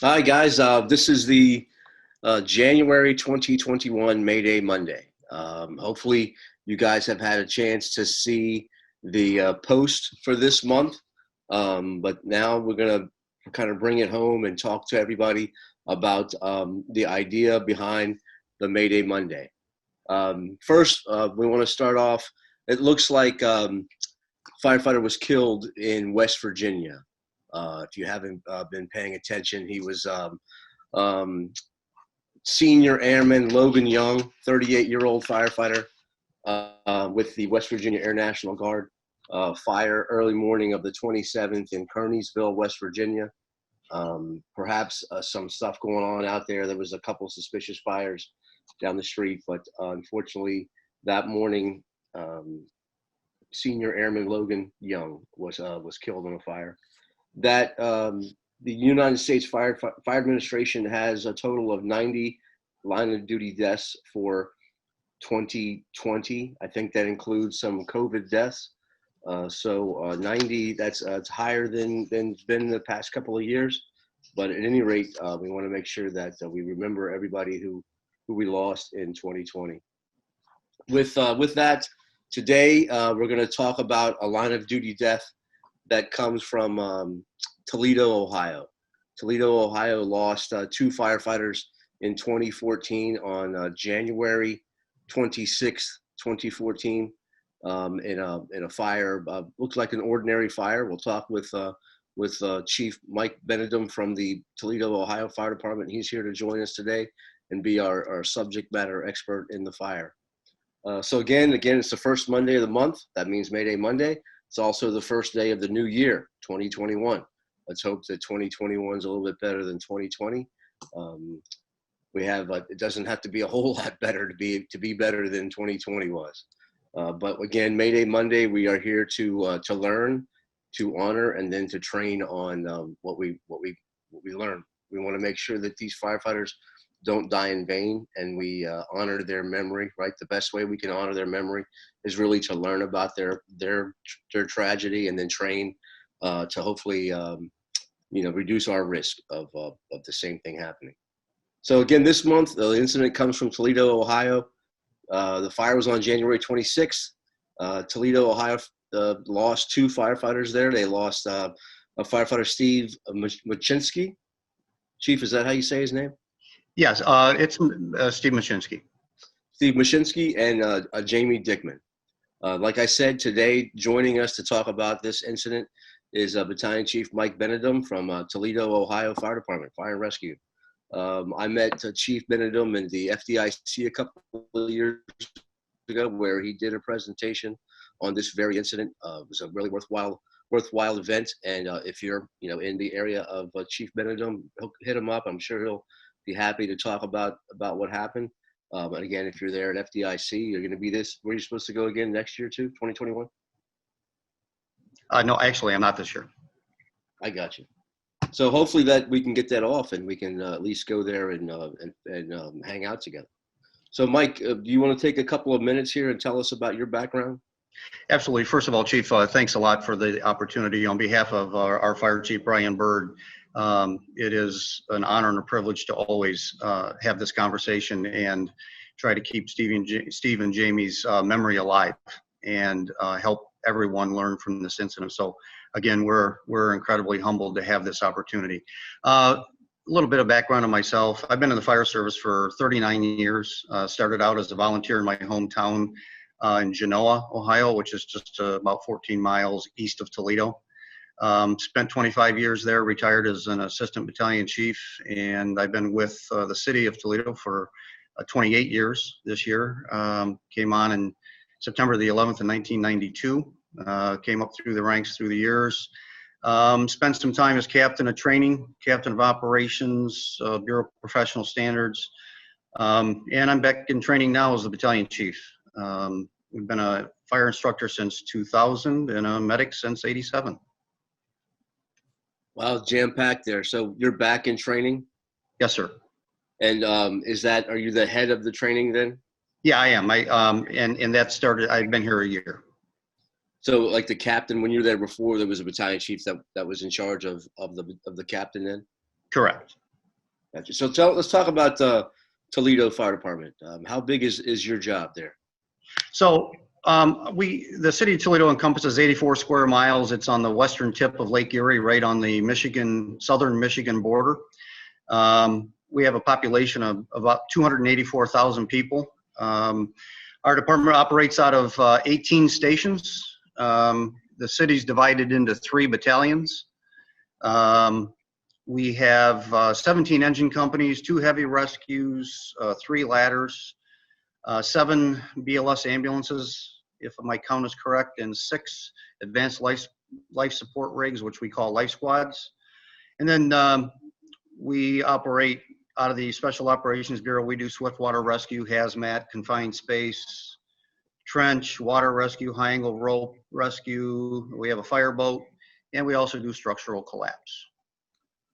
Hi, guys. This is the January 2021 Mayday Monday. Hopefully, you guys have had a chance to see the post for this month. But now we're going to kind of bring it home and talk to everybody about the idea behind the Mayday Monday. First, we want to start off. It looks like firefighter was killed in West Virginia. If you haven't been paying attention, he was Senior Airman Logan Young, 38-year-old firefighter with the West Virginia Air National Guard. Fire early morning of the 27th in Kearneysville, West Virginia. Perhaps some stuff going on out there. There was a couple suspicious fires down the street, but unfortunately that morning, Senior Airman Logan Young was killed in a fire. That the United States Fire Administration has a total of 90 line of duty deaths for 2020. I think that includes some COVID deaths. So 90, that's higher than it's been the past couple of years. But at any rate, we want to make sure that we remember everybody who we lost in 2020. With that, today we're going to talk about a line of duty death that comes from Toledo, Ohio. Toledo, Ohio lost two firefighters in 2014 on January 26th, 2014, in a fire. Looks like an ordinary fire. We'll talk with Chief Mike Benadum from the Toledo, Ohio Fire Department. He's here to join us today and be our subject matter expert in the fire. So again, it's the first Monday of the month. That means Mayday Monday. It's also the first day of the new year, 2021. Let's hope that 2021 is a little bit better than 2020. We have it doesn't have to be a whole lot better to be better than 2020 was. But again, Mayday Monday, we are here to learn, to honor, and then to train on what we learn. We want to make sure that these firefighters don't die in vain, and we honor their memory. Right, the best way we can honor their memory is really to learn about their tragedy, and then train to hopefully reduce our risk of the same thing happening. So again, this month the incident comes from Toledo, Ohio. The fire was on January 26th. Toledo, Ohio lost two firefighters there. They lost a firefighter, Steve Machcinski. Chief, is that how you say his name? Yes, it's Steve Machcinski. Steve Machcinski and Jamie Dickman. Like I said, today joining us to talk about this incident is Battalion Chief Mike Benadum from Toledo, Ohio Fire Department, Fire and Rescue. I met Chief Benadum in the FDIC a couple of years ago, where he did a presentation on this very incident. It was a really worthwhile event. And if you're in the area of Chief Benadum, hit him up. I'm sure he'll be happy to talk about what happened. And again, if you're there at FDIC, you're going to be where you're supposed to go again next year too, 2021? No, actually, I'm not this year. I got you. So hopefully that we can get that off, and we can at least go there and hang out together. So Mike, do you want to take a couple of minutes here and tell us about your background? Absolutely. First of all, Chief, thanks a lot for the opportunity. On behalf of our Fire Chief, Brian Bird, it is an honor and a privilege to always have this conversation and try to keep Steve and Jamie's memory alive and help everyone learn from this incident. So again, we're incredibly humbled to have this opportunity. A little bit of background on myself. I've been in the fire service for 39 years. Started out as a volunteer in my hometown in Genoa, Ohio, which is just about 14 miles east of Toledo. Spent 25 years there, retired as an assistant battalion chief, and I've been with the city of Toledo for 28 years this year. Came on in September the 11th in 1992. Came up through the ranks through the years. Spent some time as captain of training, captain of operations, Bureau of Professional Standards, and I'm back in training now as the battalion chief. We've been a fire instructor since 2000 and a medic since '87. Wow, jam-packed there. So you're back in training? Yes, sir. And are you the head of the training then? Yeah, I am. And that started, I've been here a year. So like the captain, when you were there before, there was a battalion chief that was in charge of the captain then? Correct. Gotcha. So let's talk about Toledo Fire Department. How big is your job there? So the city of Toledo encompasses 84 square miles. It's on the western tip of Lake Erie, right on the southern Michigan border. We have a population of about 284,000 people. Our department operates out of 18 stations. The city's divided into 3 battalions. We have 17 engine companies, 2 heavy rescues, 3 ladders, 7 BLS ambulances, if my count is correct, and 6 advanced life support rigs, which we call life squads. And then we operate out of the Special Operations Bureau. We do swift water rescue, hazmat, confined space, trench, water rescue, high angle rope rescue. We have a fireboat, and we also do structural collapse.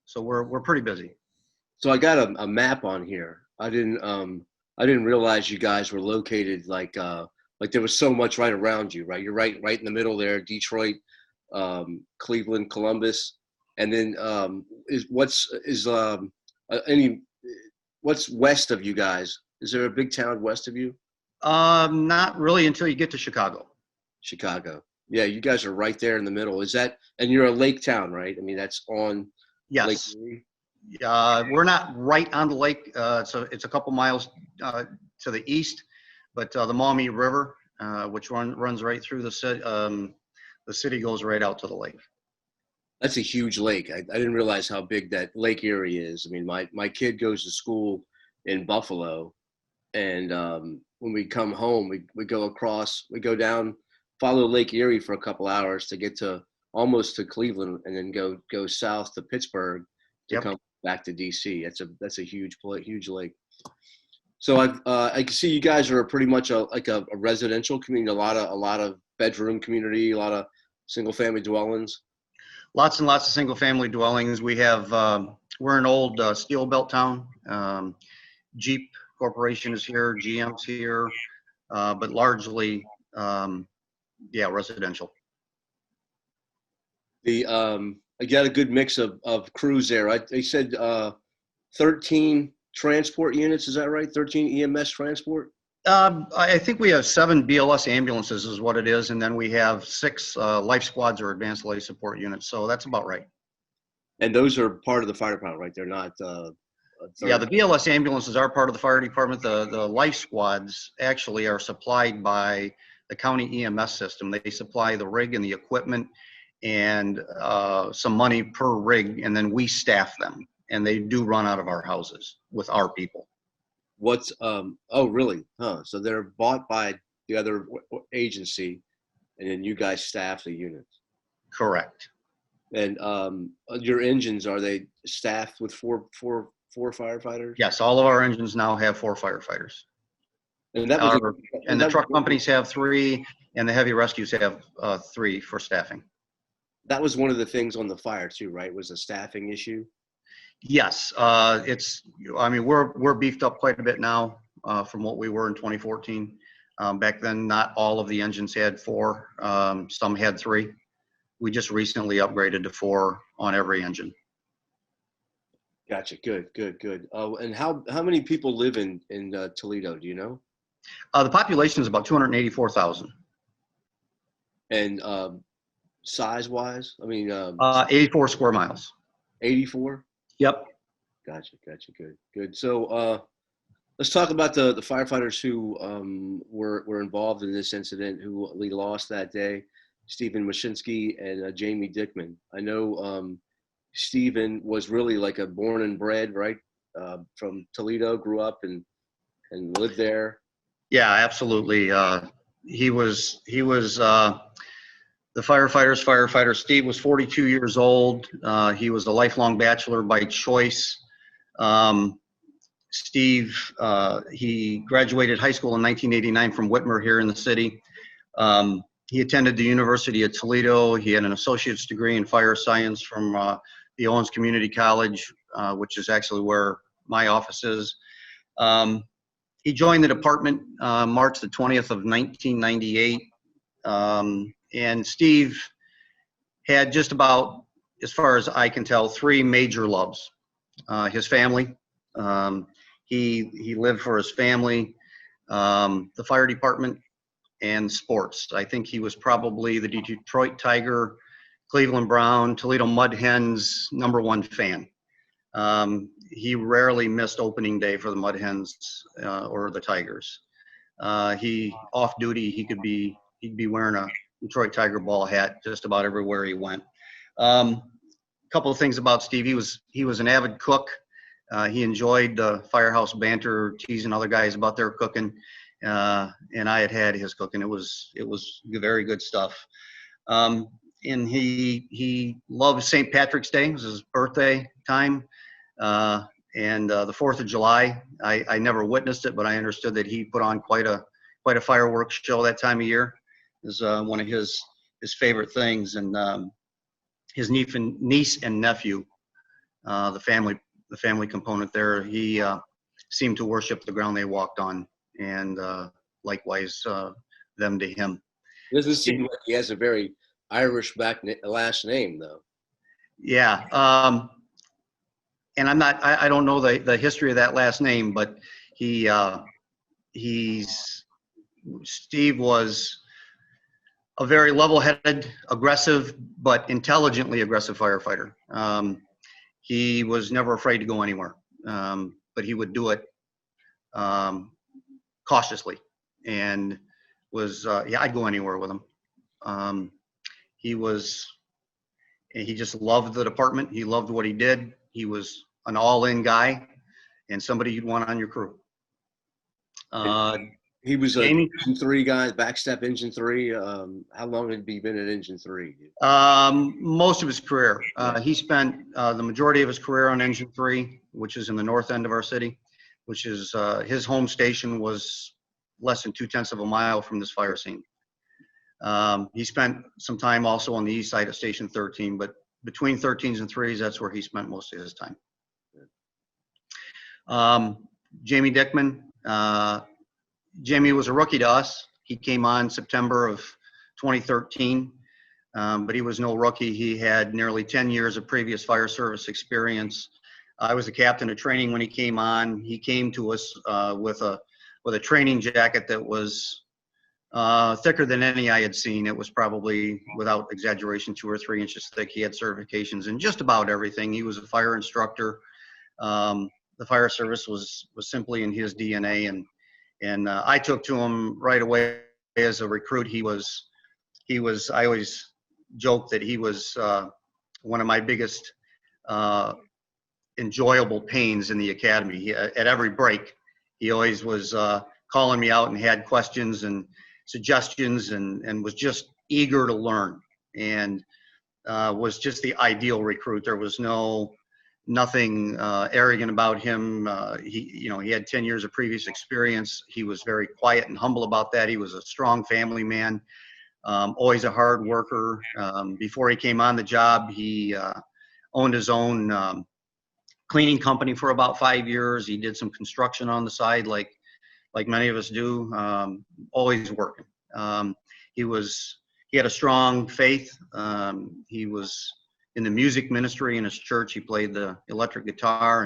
So we're pretty busy. So I got a map on here. I didn't realize you guys were located like there was so much right around you, right? You're right in the middle there, Detroit, Cleveland, Columbus, and then what's west of you guys? Is there a big town west of you? Not really until you get to Chicago. Chicago. Yeah, you guys are right there in the middle. And you're a lake town, right? I mean, that's on Yes. Lake Erie. We're not right on the lake, so it's a couple miles to the east, but the Maumee River, which runs right through the city, goes right out to the lake. That's a huge lake. I didn't realize how big that Lake Erie is. I mean, my kid goes to school in Buffalo, and when we come home, we go down, follow Lake Erie for a couple hours to get almost to Cleveland, and then go south to Pittsburgh to come back to D.C. That's a huge lake. So I can see you guys are pretty much a residential community, a lot of bedroom community, a lot of single family dwellings. Lots and lots of single family dwellings. We have we're an old steel belt town. Jeep Corporation is here, GM's here, but largely residential. I got a good mix of crews there. They said 13 transport units. Is that right? 13 EMS transport? I think we have 7 BLS ambulances is what it is. And then we have 6 life squads or advanced life support units. So that's about right. And those are part of the fire department, right? They're not. Yeah, the BLS ambulances are part of the fire department. The life squads actually are supplied by the county EMS system. They supply the rig and the equipment and some money per rig, and then we staff them. And they do run out of our houses with our people. Oh, really? Huh. So they're bought by the other agency, and then you guys staff the units. Correct. And your engines, are they staffed with four firefighters? Yes, all of our engines now have 4 firefighters. And the truck companies have 3, and the heavy rescues have 3 for staffing. That was one of the things on the fire too, right? Was a staffing issue. Yes, we're beefed up quite a bit now from what we were in 2014. Back then, not all of the engines had 4. Some had 3. We just recently upgraded to 4 on every engine. Gotcha. Good. And how many people live in Toledo? Do you know? The population is about 284,000. And size-wise, I mean, 84 square miles. 84. Yep. Gotcha. Good. So let's talk about the firefighters who were involved in this incident, who we lost that day, Stephen Machcinski and Jamie Dickman. I know Stephen was really like a born and bred, right, from Toledo, grew up and lived there. Yeah, absolutely. He was the firefighter. Steve was 42 years old. He was a lifelong bachelor by choice. Steve, he graduated high school in 1989 from Whitmer here in the city. He attended the University of Toledo. He had an associate's degree in fire science from the Owens Community College, which is actually where my office is. He joined the department March the 20th of 1998. And Steve had just about, as far as I can tell, 3 major loves. His family, He lived for his family, the fire department, and sports. I think he was probably the Detroit Tiger, Cleveland Brown, Toledo Mud Hens #1 fan. He rarely missed opening day for the Mud Hens or the Tigers. He off duty, he'd be wearing a Detroit Tiger ball hat just about everywhere he went. Couple of things about Steve. He was an avid cook. He enjoyed the firehouse banter, teasing other guys about their cooking, and I had his cooking. It was very good stuff. And he loved St. Patrick's Day. It was his birthday time, and the 4th of July. I never witnessed it, but I understood that he put on quite a fireworks show that time of year. It was one of his favorite things, and his niece and nephew, the family component there, he seemed to worship the ground they walked on, and likewise them to him. It doesn't seem like he has a very Irish last name, though. Yeah, and I don't know the history of that last name, but Steve was a very level-headed, aggressive, but intelligently aggressive firefighter. He was never afraid to go anywhere, but he would do it cautiously, and I'd go anywhere with him. He just loved the department. He loved what he did. He was an all-in guy and somebody you'd want on your crew. He was a Engine 3 guy, backstep Engine 3. How long had he been at Engine 3? Most of his career. He spent the majority of his career on Engine 3, which is in the north end of our city, which is his home station was less than 0.2 of a mile from this fire scene. He spent some time also on the east side of Station 13, but between 13s and 3s, that's where he spent most of his time. Jamie Dickman. Jamie was a rookie to us. He came on September of 2013, but he was no rookie. He had nearly 10 years of previous fire service experience. I was the captain of training when he came on. He came to us with a training jacket that was thicker than any I had seen. It was probably, without exaggeration, 2 or 3 inches thick. He had certifications in just about everything. He was a fire instructor. The fire service was simply in his DNA, and I took to him right away as a recruit. I always joke that he was one of my biggest enjoyable pains in the academy. At every break, he always was calling me out and had questions and suggestions, and was just eager to learn, and was just the ideal recruit. There was nothing arrogant about him. He had 10 years of previous experience. He was very quiet and humble about that. He was a strong family man, always a hard worker. Before he came on the job, he owned his own cleaning company for about 5 years. He did some construction on the side, like many of us do, always working. He had a strong faith. He was in the music ministry in his church. He played the electric guitar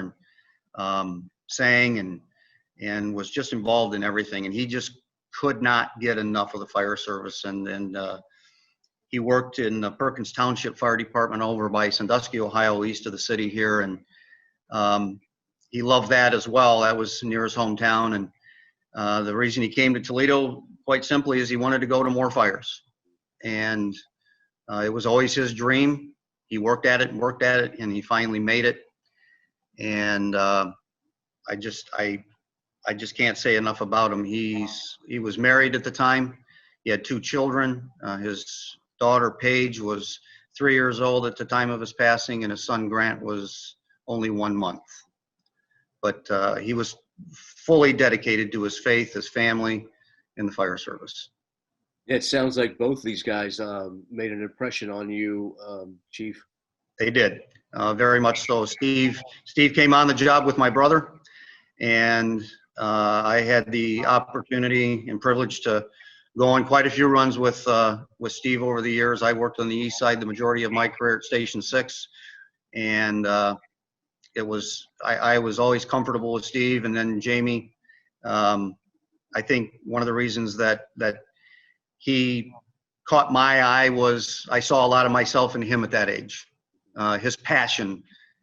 and sang and was just involved in everything. And he just could not get enough of the fire service. And he worked in the Perkins Township Fire Department over by Sandusky, Ohio, east of the city here. And he loved that as well. That was near his hometown. And the reason he came to Toledo, quite simply, is he wanted to go to more fires. And it was always his dream. He worked at it, and he finally made it. And I just can't say enough about him. He was married at the time. He had 2 children. His daughter Paige was 3 years old at the time of his passing, and his son Grant was only 1 month. But he was fully dedicated to his faith, his family, and the fire service. It sounds like both these guys made an impression on you, Chief. They did, very much so. Steve came on the job with my brother, and I had the opportunity and privilege to go on quite a few runs with Steve over the years. I worked on the east side the majority of my career at Station 6, and I was always comfortable with Steve, and then Jamie. I think one of the reasons that he caught my eye was I saw a lot of myself in him at that age. His passion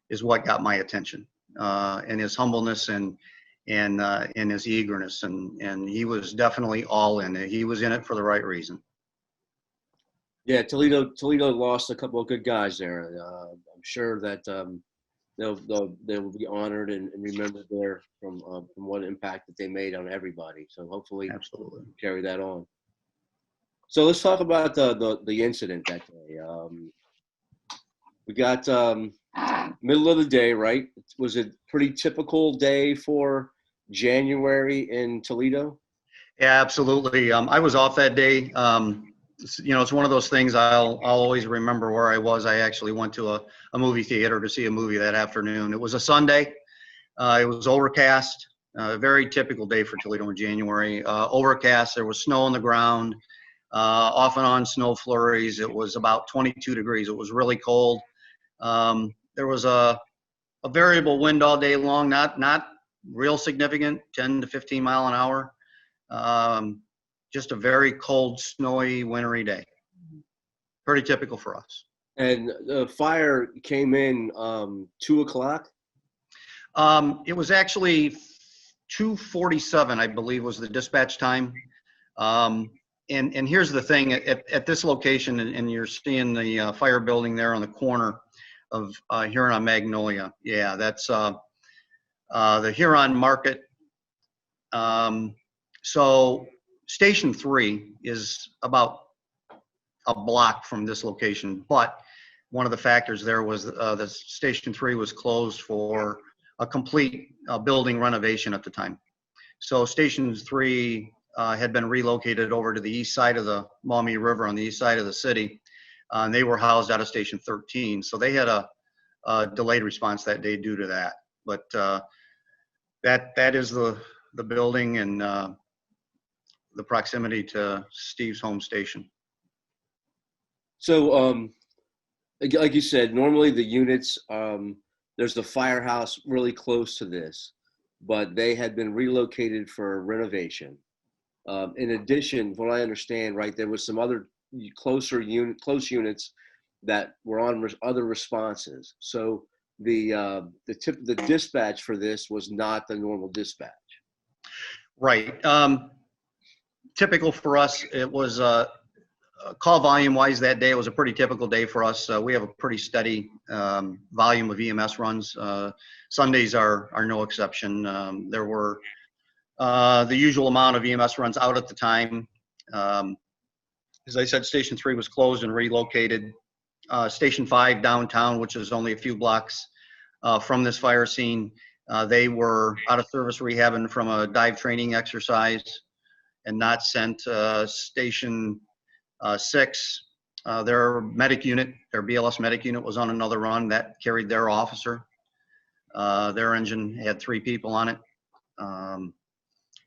is what got my attention, and his humbleness and his eagerness, and he was definitely all in. He was in it for the right reason. Yeah, Toledo lost a couple of good guys there. I'm sure that they'll be honored and remembered there from what impact that they made on everybody. So hopefully, Absolutely, carry that on. So let's talk about the incident that day. We got middle of the day, right? Was it pretty typical day for January in Toledo? yeah, absolutely. I was off that day. It's one of those things I'll always remember where I was. I actually went to a movie theater to see a movie that afternoon. It was a Sunday. It was overcast. A very typical day for Toledo in January. Overcast. There was snow on the ground. Off and on snow flurries. It was about 22 degrees. It was really cold. There was a variable wind all day long, not real significant, 10 to 15 mile an hour. Just a very cold, snowy, wintry day. Pretty typical for us. And the fire came in 2 o'clock? It was actually 2:47, I believe, was the dispatch time. And here's the thing, at this location, and you're seeing the fire building there on the corner of Huron on Magnolia. Yeah, that's the Huron Market. So Station 3 is about a block from this location, but one of the factors there was the Station 3 was closed for a complete building renovation at the time. So Station 3 had been relocated over to the east side of the Maumee River on the east side of the city. And they were housed out of Station 13. So they had a delayed response that day due to that. But that is the building and the proximity to Steve's home station. So, like you said, normally the units, there's the firehouse really close to this, but they had been relocated for renovation. In addition, what I understand, right, there was some other close units that were on other responses. So the dispatch for this was not the normal dispatch. Right. Typical for us, it was call volume wise that day. It was a pretty typical day for us. We have a pretty steady volume of EMS runs. Sundays are no exception. There were the usual amount of EMS runs out at the time. As I said, Station 3 was closed and relocated. Station 5 downtown, which is only a few blocks from this fire scene, they were out of service rehabbing from a dive training exercise and not sent. Station 6, their medic unit, their BLS medic unit was on another run that carried their officer. Their engine had 3 people on it.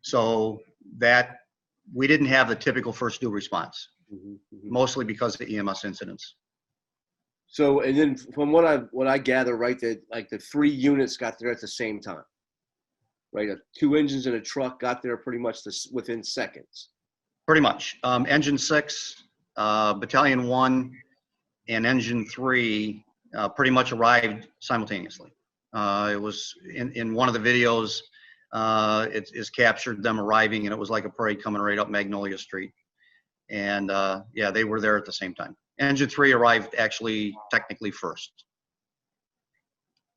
So that we didn't have the typical first due response, mostly because of the EMS incidents. So, and then from what I gather, right, that like the 3 units got there at the same time, right? 2 engines and a truck got there pretty much within seconds. Pretty much. Engine 6, Battalion 1, and Engine 3 pretty much arrived simultaneously. It was in one of the videos, it is captured them arriving, and it was like a parade coming right up Magnolia Street. And yeah, they were there at the same time. Engine 3 arrived actually technically first.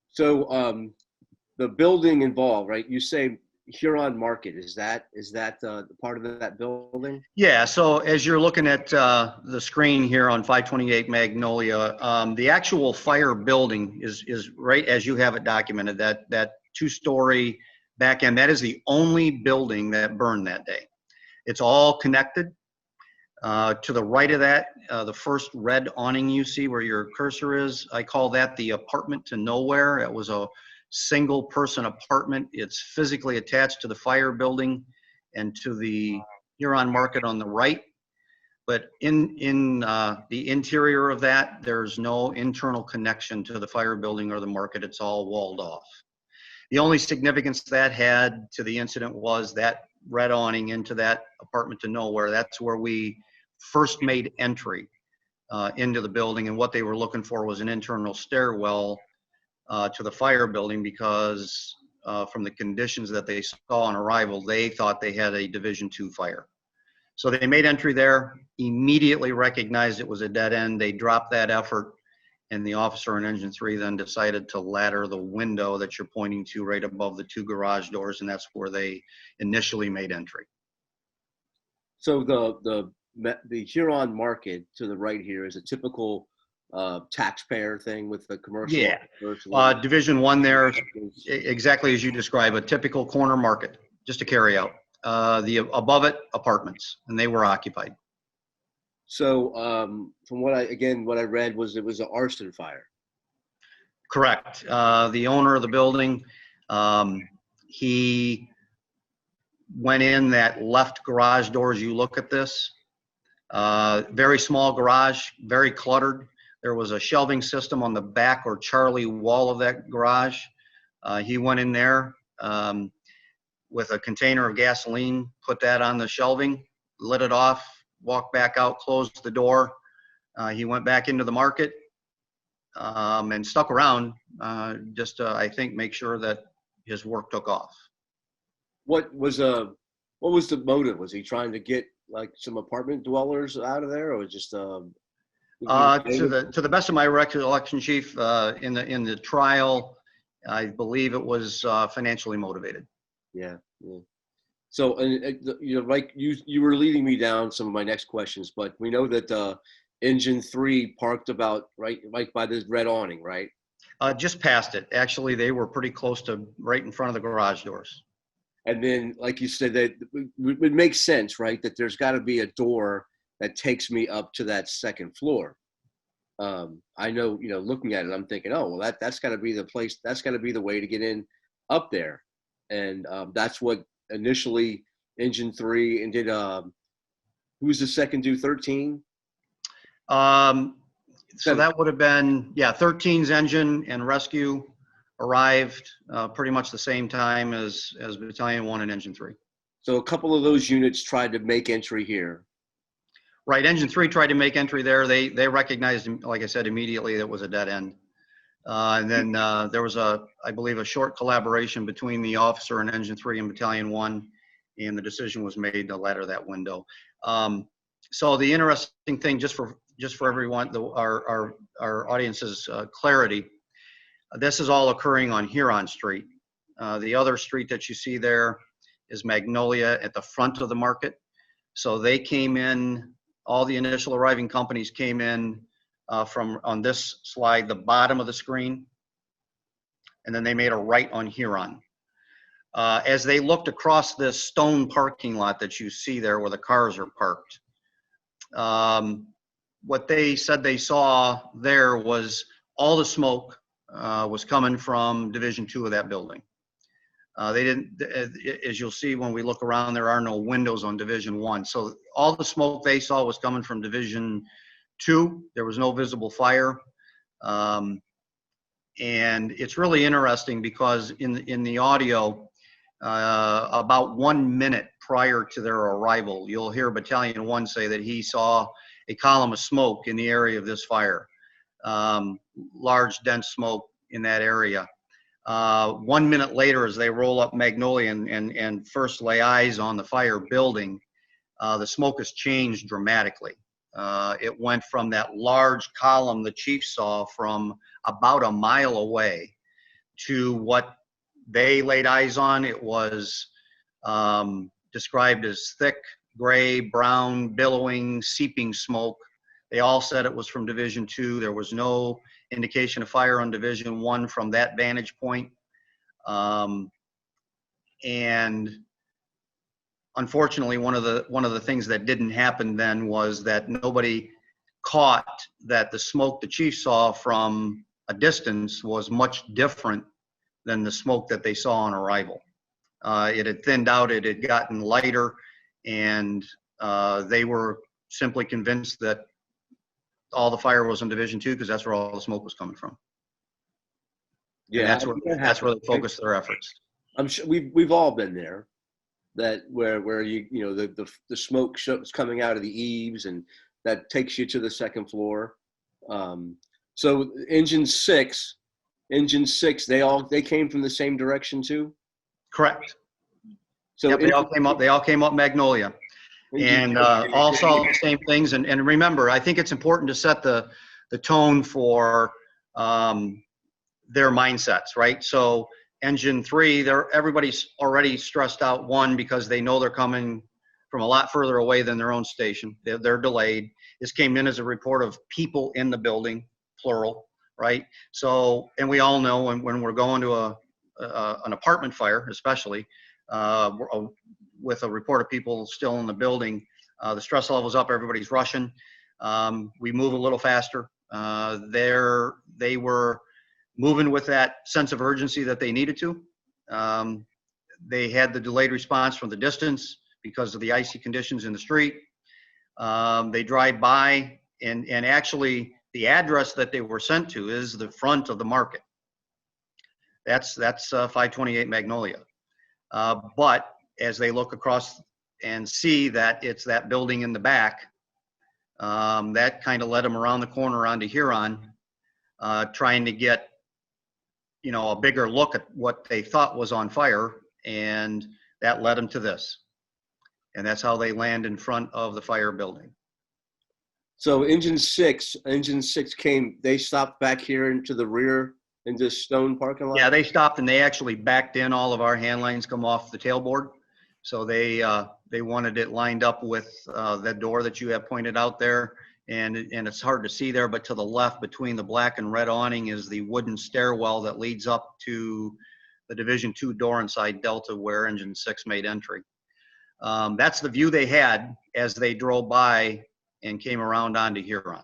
So the building involved, right? You say Huron Market, is that part of that building? Yeah, so as you're looking at the screen here on 528 Magnolia, the actual fire building is right as you have it documented, that 2-story back end. That is the only building that burned that day. It's all connected. To the right of that, the first red awning you see where your cursor is, I call that the apartment to nowhere. It was a single person apartment. It's physically attached to the fire building and to the Huron Market on the right. But in the interior of that, there's no internal connection to the fire building or the market. It's all walled off. The only significance that had to the incident was that red awning into that apartment to nowhere. That's where we first made entry into the building, and what they were looking for was an internal stairwell to the fire building, because from the conditions that they saw on arrival, they thought they had a Division II fire. So they made entry there, immediately recognized it was a dead end. They dropped that effort, and the officer in Engine 3 then decided to ladder the window that you're pointing to right above the 2 garage doors, and that's where they initially made entry. So the Huron market to the right here is a typical taxpayer thing with the commercial. Yeah, Division 1 there, exactly as you describe, a typical corner market, just to carry out. The above it, apartments, and they were occupied. So from what I read was it was an arson fire. Correct. The owner of the building, he went in that left garage door as you look at this. Very small garage, very cluttered. There was a shelving system on the back or Charlie wall of that garage. He went in there with a container of gasoline, put that on the shelving, lit it off, walked back out, closed the door. He went back into the market and stuck around just to, I think, make sure that his work took off. What was the motive? Was he trying to get like some apartment dwellers out of there, or just to the best of my recollection, Chief, in the trial, I believe it was financially motivated. Yeah. So, like you were leading me down some of my next questions, but we know that Engine 3 parked about right by the red awning, right? Just past it. Actually, they were pretty close to right in front of the garage doors. And then, like you said, that it makes sense, right? That there's got to be a door that takes me up to that second floor. I know, looking at it, I'm thinking, oh, well, that's got to be the place. That's got to be the way to get in up there. And that's what initially Engine 3 and did. Who's the second do 13? So that would have been, 13's engine and rescue arrived pretty much the same time as Battalion 1 and Engine 3. So a couple of those units tried to make entry here. Right, Engine 3 tried to make entry there. They recognized, like I said, immediately that it was a dead end. And then there was I believe, a short collaboration between the officer in Engine 3 and Battalion 1, and the decision was made to ladder that window. So the interesting thing, just for everyone, our audience's clarity, this is all occurring on Huron Street. The other street that you see there is Magnolia at the front of the market. So they came in, all the initial arriving companies came in from, on this slide, the bottom of the screen, and then they made a right on Huron. As they looked across this stone parking lot that you see there where the cars are parked, what they said they saw there was all the smoke was coming from Division 2 of that building. They didn't, as you'll see when we look around, there are no windows on Division 1. So all the smoke they saw was coming from Division 2. There was no visible fire. And it's really interesting because in the audio, about 1 minute prior to their arrival, you'll hear Battalion 1 say that he saw a column of smoke in the area of this fire. Large, dense smoke in that area. 1 minute later, as they roll up Magnolia and first lay eyes on the fire building, the smoke has changed dramatically. It went from that large column the chief saw from about a mile away to what they laid eyes on. It was described as thick, gray, brown, billowing, seeping smoke. They all said it was from Division 2. There was no indication of fire on Division 1 from that vantage point. And unfortunately, one of the things that didn't happen then was that nobody caught that the smoke the chief saw from a distance was much different than the smoke that they saw on arrival. It had thinned out, it had gotten lighter, and they were simply convinced that all the fire was on Division 2 because that's where all the smoke was coming from. Yeah, And that's where they happens. focused their efforts. I'm sure we've all been there. That where you know the smoke is coming out of the eaves, and that takes you to the second floor. So engine six, they came from the same direction too. Correct. So Yep, they all came up Magnolia, and all saw the same things. And remember, I think it's important to set the tone for their mindsets, right? So engine 3, everybody's already stressed out, one, because they know they're coming from a lot further away than their own station. They're delayed. This came in as a report of people in the building, plural, right? So, and we all know when we're going to an apartment fire, especially with a report of people still in the building, the stress level's up, everybody's rushing. We move a little faster. They were moving with that sense of urgency that they needed to. They had the delayed response from the distance because of the icy conditions in the street. They drive by, and actually the address that they were sent to is the front of the market. That's 528 Magnolia. But as they look across and see that it's that building in the back, that kind of led them around the corner onto Huron, trying to get a bigger look at what they thought was on fire, and that led them to this. And that's how they land in front of the fire building. So engine six came, they stopped back here into the rear in this stone parking lot? Yeah, they stopped, and they actually backed in. All of our hand lines come off the tailboard. So they wanted it lined up with that door that you have pointed out there. And it's hard to see there, but to the left between the black and red awning is the wooden stairwell that leads up to the Division 2 door inside Delta where engine 6 made entry. That's the view they had as they drove by and came around onto Huron.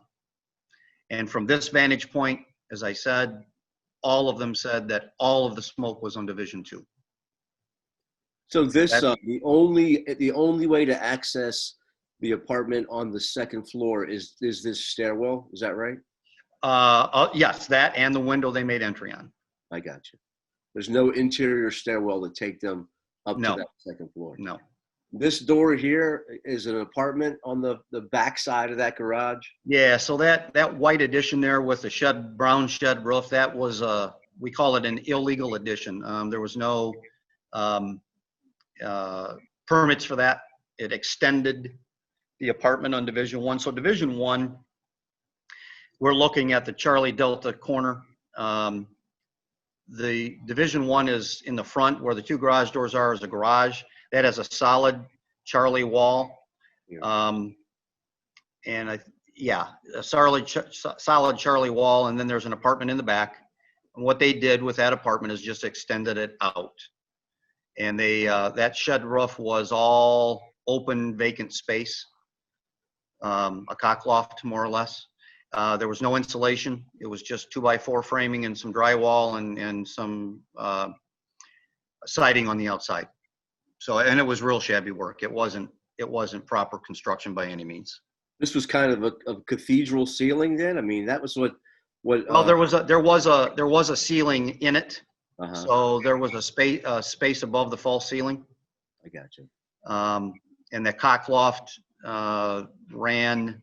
And from this vantage point, as I said, all of them said that all of the smoke was on Division 2. So this the only way to access the apartment on the second floor is this stairwell. Is that right? Yes, that and the window they made entry on. I got you. There's no interior stairwell to take them up to that second floor. No. This door here is an apartment on the back side of that garage. Yeah, so that white addition there with the brown shed roof, that was we call it an illegal addition. There was no permits for that. It extended the apartment on Division 1. So Division 1, we're looking at the Charlie Delta corner. The Division 1 is in the front where the two garage doors are, is a garage that has a solid Charlie wall. A solid Charlie wall, and then there's an apartment in the back. And what they did with that apartment is just extended it out. And that shed roof was all open, vacant space, a cock loft more or less. There was no insulation. It was just 2x4 framing and some drywall and some siding on the outside. So, and it was real shabby work. It wasn't proper construction by any means. This was kind of a cathedral ceiling then. I mean, that was what. Well, there was a ceiling in it. So there was a space above the false ceiling. I got you. And the cock loft ran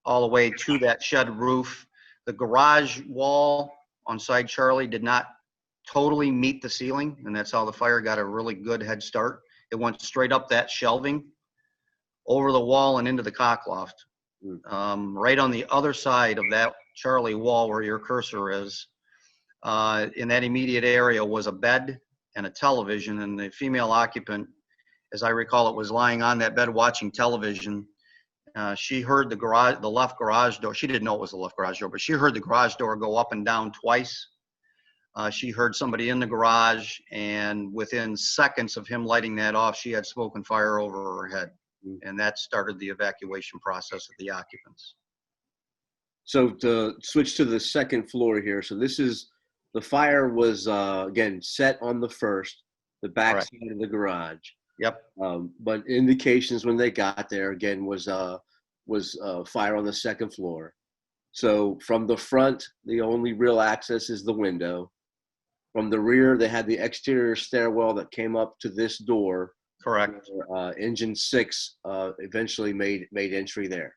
all the way to that shed roof. The garage wall on side Charlie did not totally meet the ceiling, and that's how the fire got a really good head start. It went straight up that shelving, over the wall and into the cock loft. Right on the other side of that Charlie wall where your cursor is, in that immediate area was a bed and a television, and the female occupant, as I recall, it was lying on that bed watching television. She heard the left garage door. She didn't know it was the left garage door, but she heard the garage door go up and down twice. She heard somebody in the garage, and within seconds of him lighting that off, she had smoke and fire over her head. And that started the evacuation process of the occupants. So to switch to the second floor here. So this is, the fire was, again, set on the first, the back side of the garage. Yep. But indications when they got there, again, was was fire on the second floor. So from the front, the only real access is the window. From the rear, they had the exterior stairwell that came up to this door. Correct. Engine 6 eventually made entry there.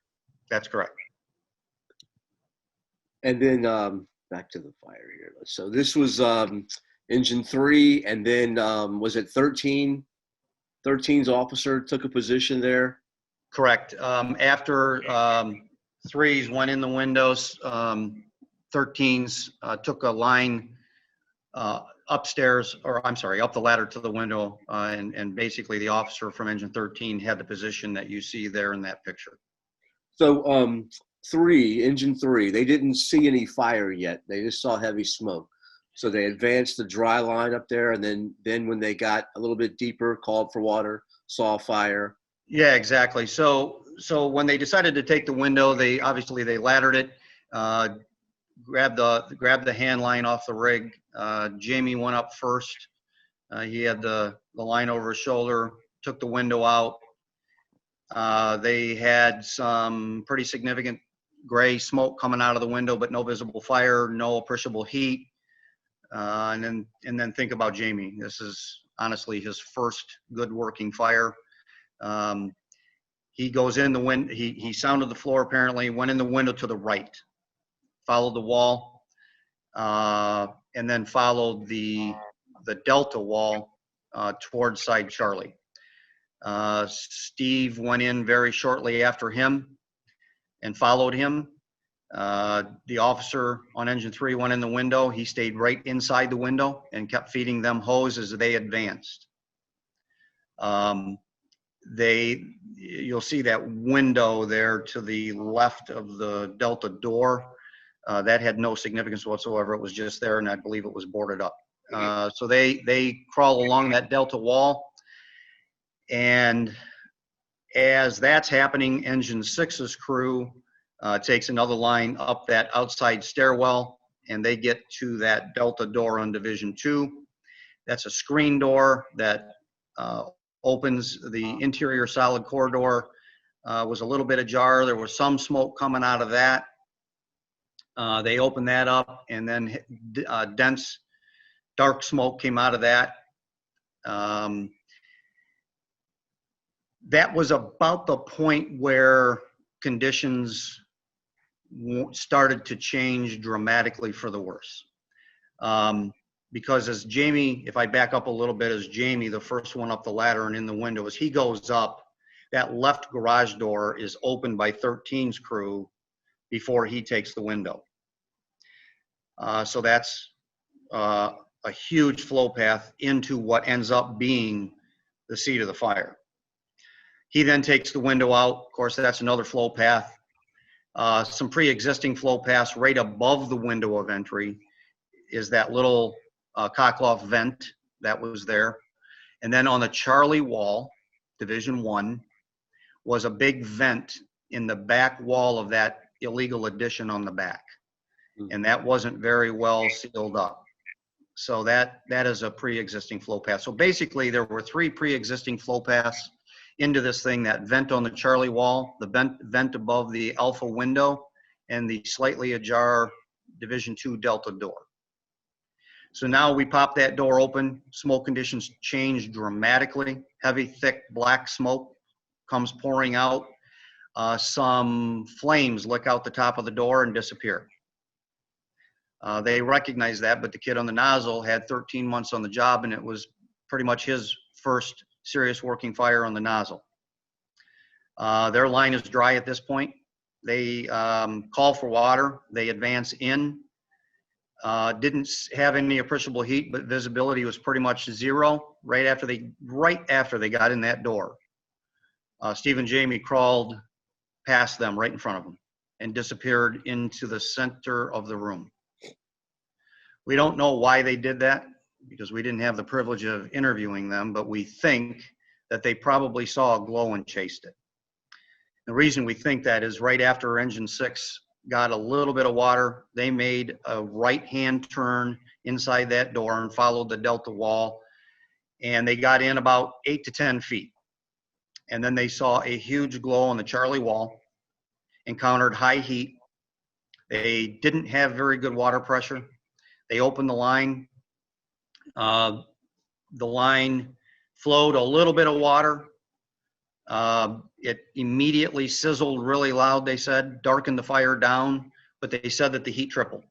That's correct. And then back to the fire here. So this was engine 3, and then was it 13? 13's officer took a position there. Correct. After 3s went in the windows, 13's took a line upstairs, or I'm sorry, up the ladder to the window, and basically the officer from engine 13 had the position that you see there in that picture. So engine 3, they didn't see any fire yet. They just saw heavy smoke. So they advanced the dry line up there, and then when they got a little bit deeper, called for water, saw fire. Yeah, exactly. So when they decided to take the window, they laddered it, grabbed the hand line off the rig. Jamie went up first. He had the line over his shoulder, took the window out. They had some pretty significant gray smoke coming out of the window, but no visible fire, no appreciable heat. And then think about Jamie. This is honestly his first good working fire. He goes in the wind. He sounded the floor apparently, went in the window to the right, followed the wall, and then followed the delta wall towards side Charlie. Steve went in very shortly after him and followed him. The officer on engine 3 went in the window. He stayed right inside the window and kept feeding them hose as they advanced. You'll see that window there to the left of the delta door. That had no significance whatsoever. It was just there, and I believe it was boarded up. So they crawl along that delta wall, and as that's happening, engine 6's crew takes another line up that outside stairwell, and they get to that delta door on division 2. That's a screen door that opens. The interior solid core door was a little bit ajar. There was some smoke coming out of that. They opened that up, and then dense dark smoke came out of that. That was about the point where conditions started to change dramatically for the worse. Because as Jamie, if I back up a little bit, as Jamie, the first one up the ladder and in the window, as he goes up, that left garage door is opened by 13's crew before he takes the window. So that's a huge flow path into what ends up being the seat of the fire. He then takes the window out. Of course, that's another flow path. Some pre-existing flow paths right above the window of entry is that little cockloft vent that was there. And then on the Charlie wall, Division 1, was a big vent in the back wall of that illegal addition on the back. And that wasn't very well sealed up. So that is a pre-existing flow path. So basically there were 3 pre-existing flow paths into this thing: that vent on the Charlie wall, the vent above the Alpha window, and the slightly ajar Division 2 Delta door. So now we pop that door open. Smoke conditions change dramatically. Heavy, thick, black smoke comes pouring out. Some flames lick out the top of the door and disappear. They recognize that, but the kid on the nozzle had 13 months on the job, and it was pretty much his first serious working fire on the nozzle. Their line is dry at this point. They call for water. They advance in. Didn't have any appreciable heat, but visibility was pretty much zero right after they got in that door. Steve and Jamie crawled past them right in front of them and disappeared into the center of the room. We don't know why they did that, because we didn't have the privilege of interviewing them, but we think that they probably saw a glow and chased it. The reason we think that is right after engine 6 got a little bit of water, they made a right-hand turn inside that door and followed the delta wall, and they got in about 8 to 10 feet. And then they saw a huge glow on the Charlie wall. encountered high heat. They didn't have very good water pressure. They opened the line. The line flowed a little bit of water. It immediately sizzled really loud, they said, darkened the fire down, but they said that the heat tripled.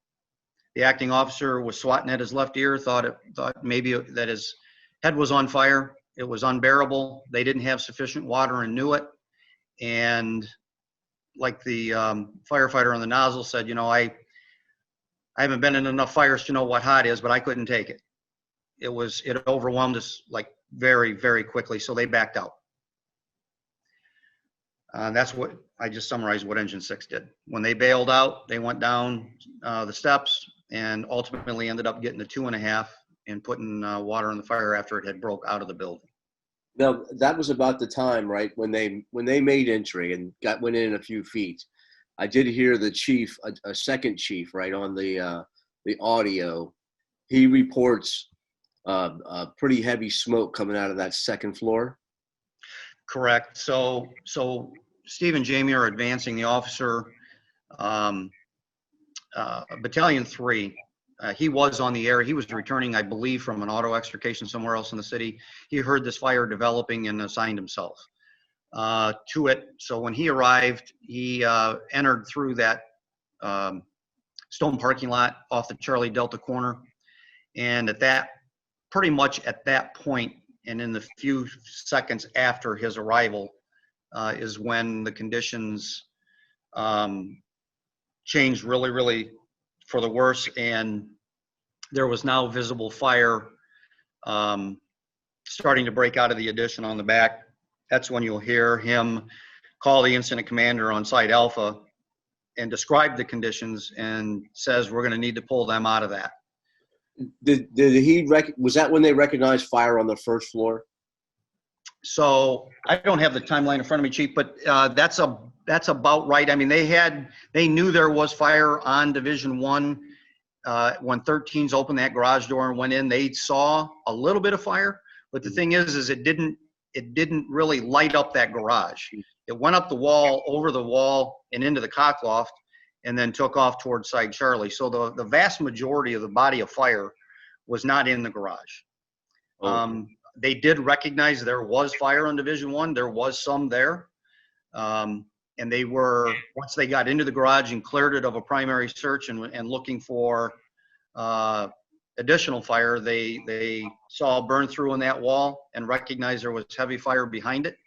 The acting officer was swatting at his left ear, thought maybe that his head was on fire. It was unbearable. They didn't have sufficient water and knew it. And like the firefighter on the nozzle said, you know, I haven't been in enough fires to know what hot is, but I couldn't take it. It overwhelmed us like very, very quickly. So they backed out. That's what I just summarized what Engine 6 did. When they bailed out, they went down the steps and ultimately ended up getting to 2.5 and putting water on the fire after it had broke out of the building. Now, that was about the time, right, when they made entry and went in a few feet. I did hear the chief, a second chief, right, on the audio. He reports pretty heavy smoke coming out of that second floor. Correct. So Steve and Jamie are advancing the officer. Battalion 3, he was on the air. He was returning, I believe, from an auto extrication somewhere else in the city. He heard this fire developing and assigned himself to it. So when he arrived, he entered through that stone parking lot off the Charlie Delta corner. And pretty much at that point, and in the few seconds after his arrival, is when the conditions changed really, really for the worse. And there was now visible fire starting to break out of the addition on the back. That's when you'll hear him call the incident commander on Site Alpha and describe the conditions and says, we're going to need to pull them out of that. Was that when they recognized fire on the first floor? So I don't have the timeline in front of me, Chief, but that's about right. I mean, they knew there was fire on Division 1 when 13s opened that garage door and went in. They saw a little bit of fire, but the thing is it didn't really light up that garage. It went up the wall, over the wall, and into the cockloft, and then took off towards Side Charlie. So the vast majority of the body of fire was not in the garage. Oh. They did recognize there was fire on Division 1. There was some there. And they were, once they got into the garage and cleared it of a primary search and looking for additional fire, they saw a burn through in that wall and recognized there was heavy fire behind it.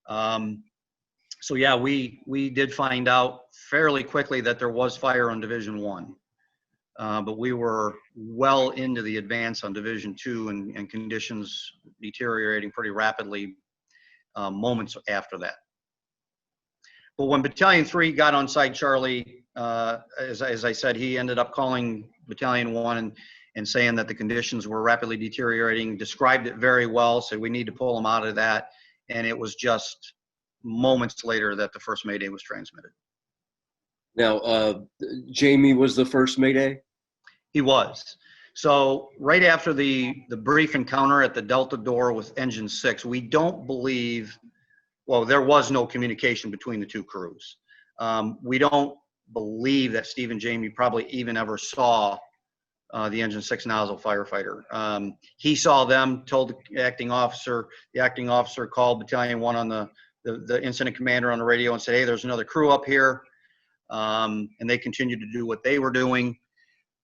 So yeah, we did find out fairly quickly that there was fire on Division 1. But we were well into the advance on Division 2 and conditions deteriorating pretty rapidly moments after that. But when Battalion 3 got on Site Charlie, as I said, he ended up calling Battalion 1 and saying that the conditions were rapidly deteriorating, described it very well, said we need to pull them out of that. And it was just moments later that the first Mayday was transmitted. Now, Jamie was the first Mayday? He was. So right after the brief encounter at the Delta door with Engine 6, we don't believe, well, there was no communication between the two crews. We don't believe that Steve and Jamie probably even ever saw the Engine 6 nozzle firefighter. He saw them, told the acting officer called Battalion 1 on the incident commander on the radio and said, hey, there's another crew up here. And they continued to do what they were doing.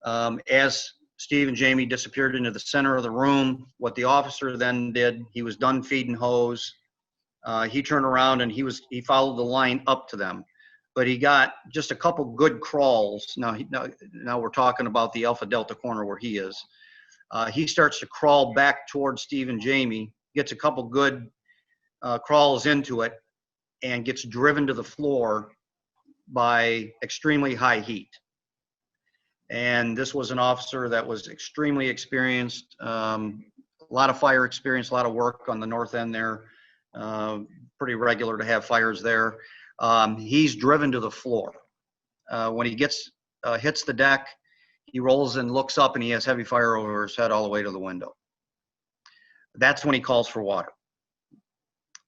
As Steve and Jamie disappeared into the center of the room, what the officer then did, he was done feeding hose. He turned around and he followed the line up to them, but he got just a couple good crawls. Now we're talking about the Alpha Delta corner where he is. He starts to crawl back towards Steve and Jamie, gets a couple good crawls into it, and gets driven to the floor by extremely high heat. And this was an officer that was extremely experienced, a lot of fire experience, a lot of work on the north end there, pretty regular to have fires there. He's driven to the floor. When he hits the deck, he rolls and looks up and he has heavy fire over his head all the way to the window. That's when he calls for water.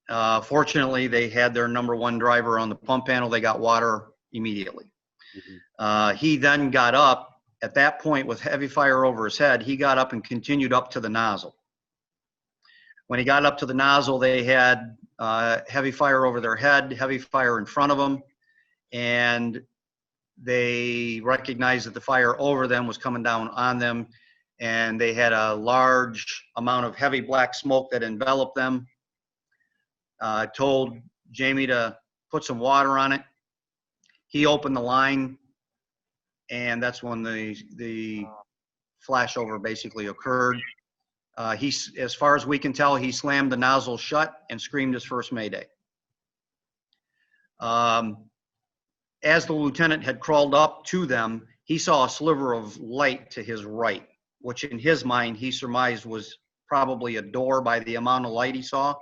Fortunately, they had their number one driver on the pump panel. They got water immediately. He then got up. At that point, with heavy fire over his head, he got up and continued up to the nozzle. When he got up to the nozzle, they had heavy fire over their head, heavy fire in front of them, and they recognized that the fire over them was coming down on them, and they had a large amount of heavy black smoke that enveloped them. Told Jamie to put some water on it. He opened the line, and that's when the flashover basically occurred. As far as we can tell, he slammed the nozzle shut and screamed his first Mayday. As the lieutenant had crawled up to them, he saw a sliver of light to his right, which in his mind he surmised was probably a door by the amount of light he saw.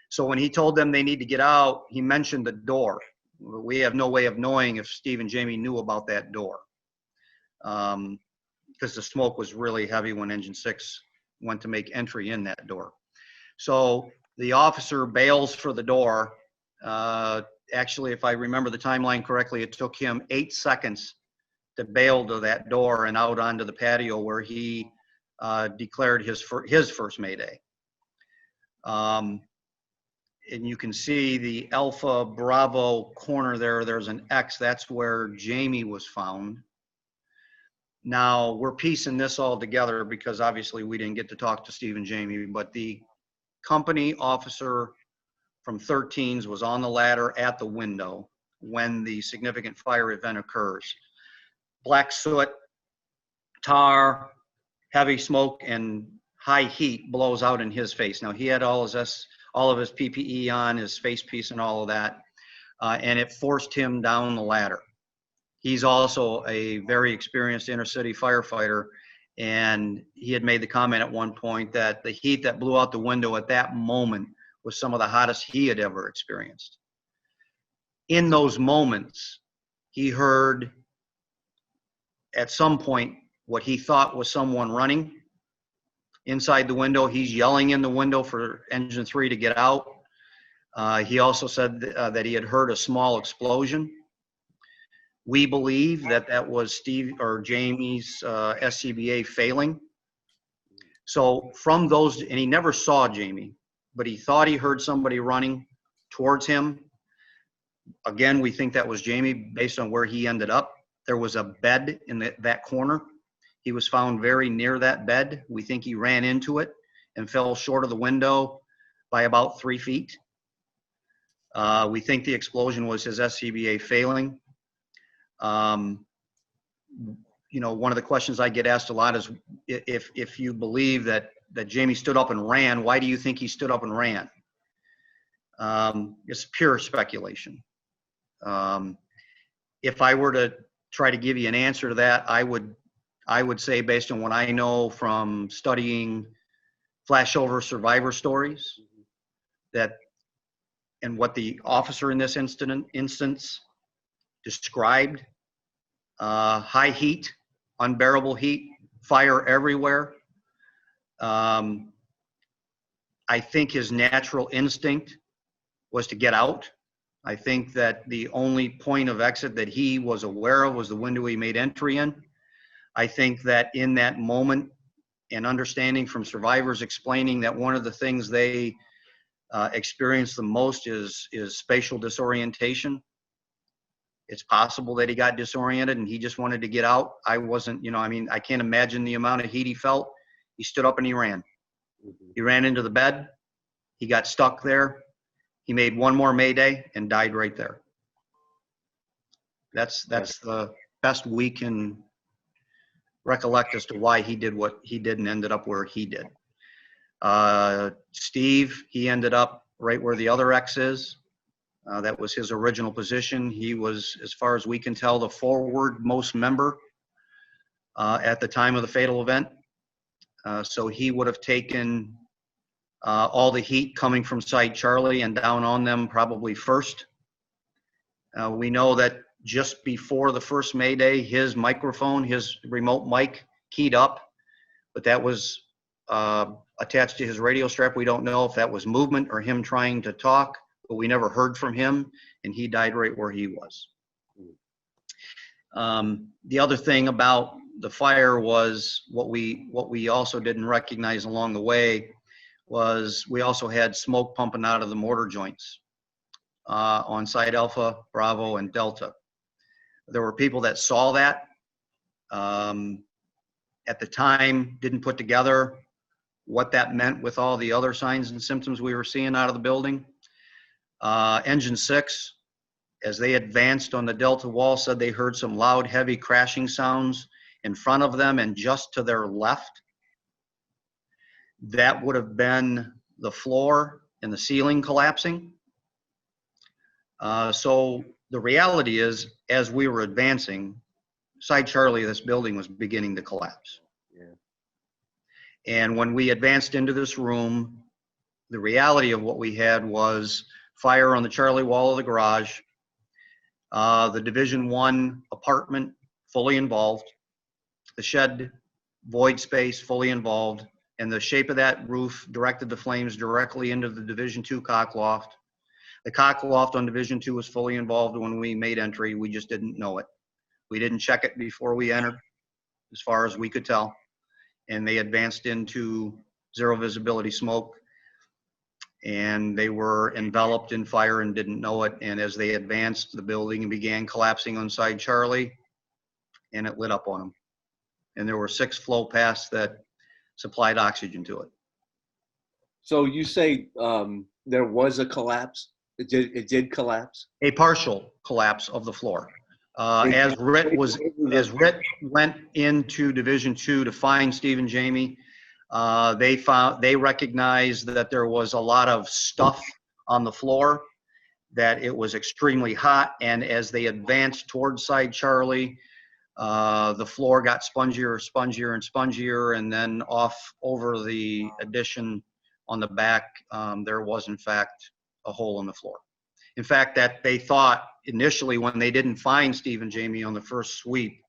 So when he told them they need to get out, he mentioned the door. We have no way of knowing if Steve and Jamie knew about that door, because the smoke was really heavy when Engine 6 went to make entry in that door. So the officer bails for the door. Actually, if I remember the timeline correctly, it took him 8 seconds to bail to that door and out onto the patio where he declared his first Mayday. And you can see the Alpha Bravo corner there. There's an X. That's where Jamie was found. Now, we're piecing this all together because obviously we didn't get to talk to Steve and Jamie, but the company officer from 13s was on the ladder at the window when the significant fire event occurs. Black soot, tar, heavy smoke, and high heat blows out in his face. Now, he had all of his PPE on, his face piece and all of that, and it forced him down the ladder. He's also a very experienced inner city firefighter, and he had made the comment at one point that the heat that blew out the window at that moment was some of the hottest he had ever experienced. In those moments, he heard at some point what he thought was someone running inside the window. He's yelling in the window for Engine 3 to get out. He also said that he had heard a small explosion. We believe that that was Steve or Jamie's SCBA failing. So from those, and he never saw Jamie, but he thought he heard somebody running towards him. Again, we think that was Jamie based on where he ended up. There was a bed in that corner. He was found very near that bed. We think he ran into it and fell short of the window by about 3 feet. We think the explosion was his SCBA failing. You know, one of the questions I get asked a lot is if you believe that Jamie stood up and ran, why do you think he stood up and ran? It's pure speculation. If I were to try to give you an answer to that, I would say, based on what I know from studying flashover survivor stories, that and what the officer in this instance described, high heat, unbearable heat, fire everywhere. I think his natural instinct was to get out. I think that the only point of exit that he was aware of was the window he made entry in. I think that in that moment, and understanding from survivors explaining that one of the things they experience the most is spatial disorientation. It's possible that he got disoriented and he just wanted to get out. I wasn't, you know, I mean, I can't imagine the amount of heat he felt. He stood up and he ran. He ran into the bed. He got stuck there. He made one more Mayday and died right there. That's the best we can recollect as to why he did what he did and ended up where he did. Steve, he ended up right where the other X is. That was his original position. He was, as far as we can tell, the forward-most member at the time of the fatal event. So he would have taken all the heat coming from Site Charlie and down on them probably first. We know that just before the first Mayday, his microphone, his remote mic keyed up, but that was attached to his radio strap. We don't know if that was movement or him trying to talk, but we never heard from him, and he died right where he was. The other thing about the fire was what we also didn't recognize along the way was we also had smoke pumping out of the mortar joints on side Alpha, Bravo, and Delta. There were people that saw that at the time, didn't put together what that meant with all the other signs and symptoms we were seeing out of the building. Engine 6, as they advanced on the Delta wall, said they heard some loud, heavy crashing sounds in front of them and just to their left. That would have been the floor and the ceiling collapsing. So the reality is, as we were advancing, side Charlie, this building was beginning to collapse. Yeah. And when we advanced into this room, the reality of what we had was fire on the Charlie wall of the garage, the Division I apartment fully involved, the shed void space fully involved, and the shape of that roof directed the flames directly into the Division II cock loft. The cock loft on Division II was fully involved when we made entry. We just didn't know it. We didn't check it before we entered, as far as we could tell. And they advanced into zero visibility smoke, and they were enveloped in fire and didn't know it. And as they advanced, the building began collapsing on side Charlie, and it lit up on them. And there were 6 flow paths that supplied oxygen to it. So you say there was a collapse? It did collapse? A partial collapse of the floor. As Rit went into Division II to find Steve and Jamie, they recognized that there was a lot of stuff on the floor, that it was extremely hot, and as they advanced towards side Charlie, the floor got spongier, spongier, and spongier, and then off over the addition on the back, there was in fact a hole in the floor. In fact, that they thought initially, when they didn't find Steve and Jamie on the first sweep,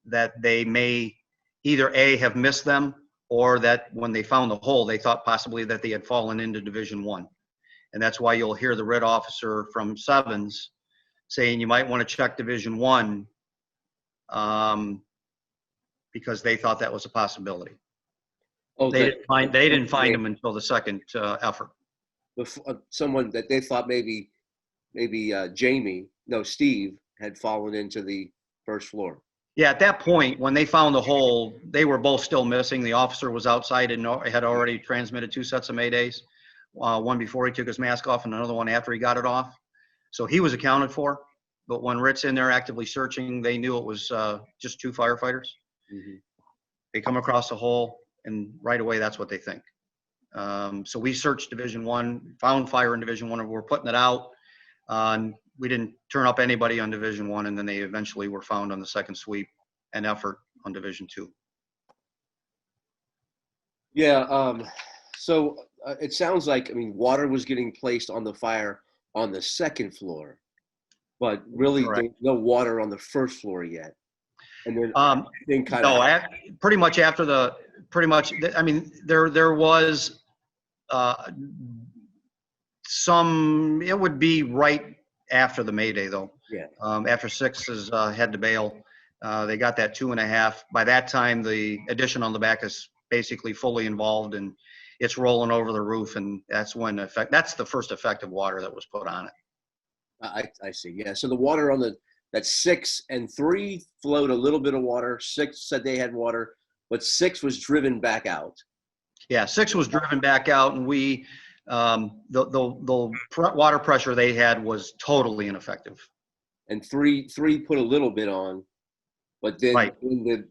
that they may either A, have missed them, or that when they found the hole, they thought possibly that they had fallen into Division I. And that's why you'll hear the red officer from Sevens saying you might want to check Division I, because they thought that was a possibility. Okay. They didn't find him until the second effort. Someone that they thought maybe Steve had fallen into the first floor. Yeah, at that point, when they found the hole, they were both still missing. The officer was outside and had already transmitted 2 sets of Maydays, one before he took his mask off and another one after he got it off. So he was accounted for. But when Rit's in there actively searching, they knew it was just 2 firefighters. Mm-hmm. They come across the hole, and right away, that's what they think. So we searched Division I, found fire in Division I, and we're putting it out. We didn't turn up anybody on Division I, and then they eventually were found on the second sweep and effort on Division II. Yeah, so it sounds like, water was getting placed on the fire on the second floor, but really there's no water on the first floor yet. And then pretty much after there was some, it would be right after the Mayday though. Yeah. After 6s had to bail, they got that 2.5. By that time, the addition on the back is basically fully involved and it's rolling over the roof, and that's when that's the first effective water that was put on it. I see. Yeah. So the water on that 6 and 3 flowed a little bit of water. 6 said they had water, but 6 was driven back out. Yeah, 6 was driven back out, and we the water pressure they had was totally ineffective. And 3 put a little bit on, but then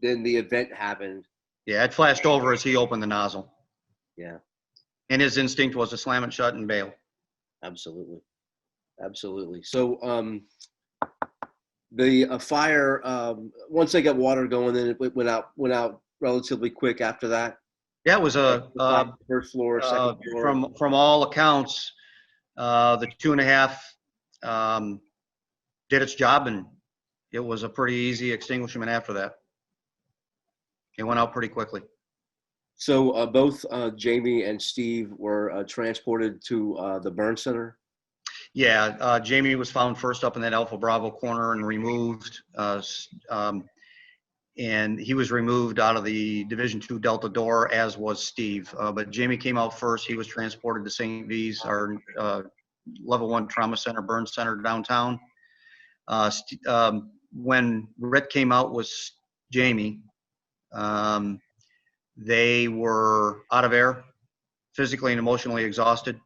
then the event happened. Yeah, it flashed over as he opened the nozzle. Yeah. And his instinct was to slam it shut and bail. Absolutely. Absolutely. So the fire, once they got water going, then it went out relatively quick after that. Yeah, it was first floor, second floor. From all accounts, the 2.5 did its job, and it was a pretty easy extinguishment after that. It went out pretty quickly. So both Jamie and Steve were transported to the burn center. Yeah, Jamie was found first up in that Alpha Bravo corner and removed. And he was removed out of the Division II Delta door, as was Steve. But Jamie came out first. He was transported to St. V's, our level 1 trauma center, burn center downtown. When Rick came out was Jamie. They were out of air, physically and emotionally exhausted.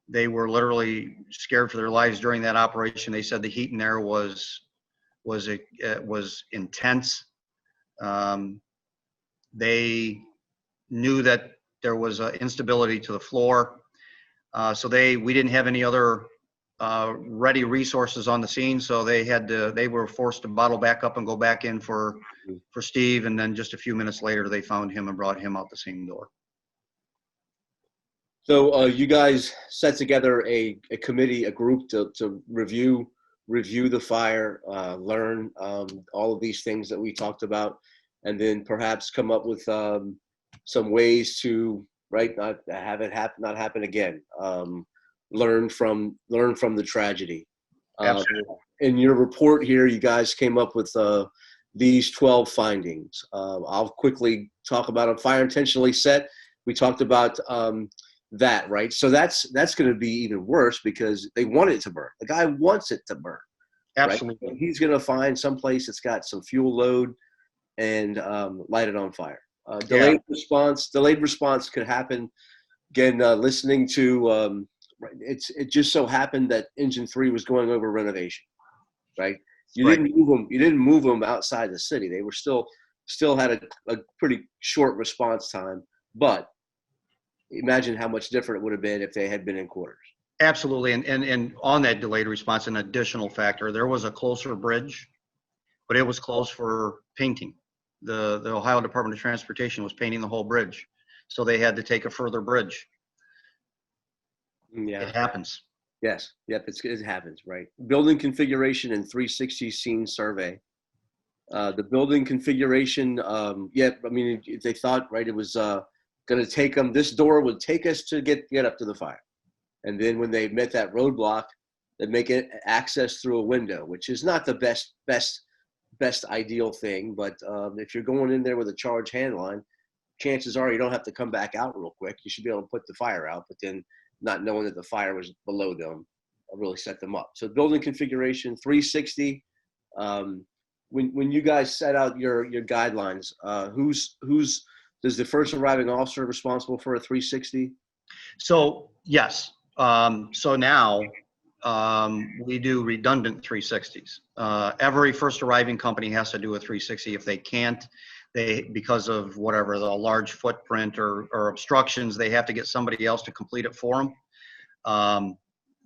They were literally scared for their lives during that operation. They said the heat in there was intense. They knew that there was instability to the floor. So we didn't have any other ready resources on the scene. So they were forced to bottle back up and go back in for Steve. And then just a few minutes later, they found him and brought him out the same door. So you guys set together a committee, a group to review the fire, learn all of these things that we talked about, and then perhaps come up with some ways to not have it happen again. Learn from the tragedy. Absolutely. In your report here, you guys came up with these 12 findings. I'll quickly talk about them. Fire intentionally set. We talked about that, right? So that's going to be even worse because they want it to burn. The guy wants it to burn. Absolutely. Right? He's going to find some place that's got some fuel load and light it on fire. Delayed response could happen. Again, listening to it just so happened that Engine 3 was going over renovation, right? You didn't move them outside the city. They were still had a pretty short response time, but imagine how much different it would have been if they had been in quarters. Absolutely. And on that delayed response, an additional factor, there was a closer bridge, but it was closed for painting. The Ohio Department of Transportation was painting the whole bridge. So they had to take a further bridge. Yeah. It happens. Yes. Yep. It happens, right? Building configuration and 360 scene survey. The building configuration, I mean, they thought, right, it was going to take them, this door would take us to get up to the fire. And then when they met that roadblock, they make it access through a window, which is not the best ideal thing. But if you're going in there with a charge hand line, chances are you don't have to come back out real quick. You should be able to put the fire out, but then not knowing that the fire was below them really set them up. So building configuration, 360. When you guys set out your guidelines, who's is the first arriving officer responsible for a 360? So yes. So now we do redundant 360s. Every first arriving company has to do a 360. If they can't, because of whatever, the large footprint or obstructions, they have to get somebody else to complete it for them.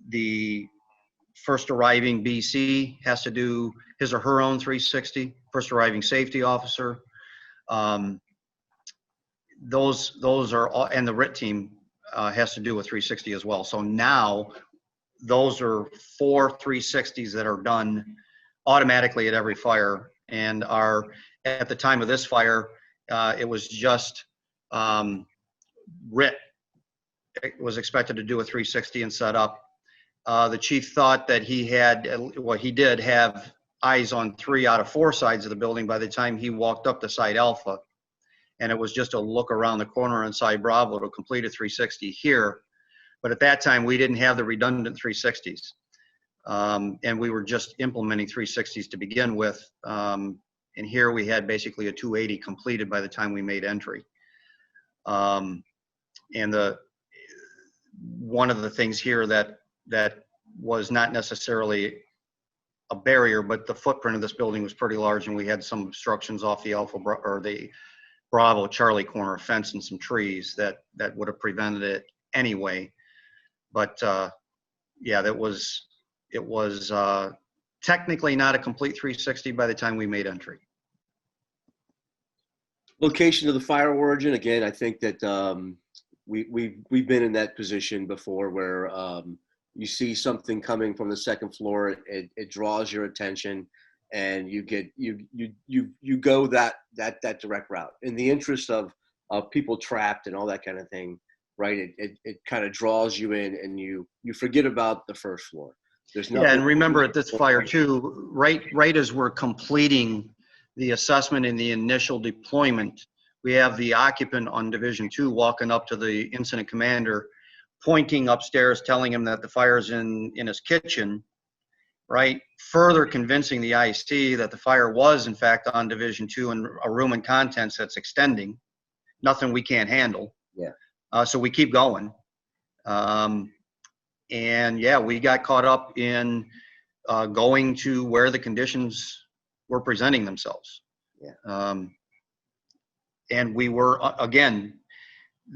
The first arriving BC has to do his or her own 360, first arriving safety officer. Those are all, and the RIT team has to do a 360 as well. So now those are 4 360s that are done automatically at every fire, and are at the time of this fire, it was just RIT was expected to do a 360 and set up. The chief thought that he did have eyes on 3 out of 4 sides of the building by the time he walked up to side Alpha. And it was just a look around the corner on side Bravo to complete a 360 here. But at that time, we didn't have the redundant 360s. And we were just implementing 360s to begin with. And here we had basically a 280 completed by the time we made entry. And one of the things here that was not necessarily a barrier, but the footprint of this building was pretty large, and we had some obstructions off the the Bravo Charlie corner fence and some trees that would have prevented it anyway. But yeah, it was technically not a complete 360 by the time we made entry. Location of the fire origin, again, I think that we've been in that position before where you see something coming from the second floor, it draws your attention, and you get you go that direct route in the interest of people trapped and all that kind of thing, right? It kind of draws you in, and you forget about the first floor. There's Yeah, nothing. and remember at this fire too, right as we're completing the assessment in the initial deployment, we have the occupant on Division 2 walking up to the incident commander, pointing upstairs, telling him that the fire's in his kitchen, right? Further convincing the IC that the fire was in fact on Division 2 and a room and contents that's extending, nothing we can't handle. Yeah. So we keep going. And yeah, we got caught up in going to where the conditions were presenting themselves. Yeah. And we were, again,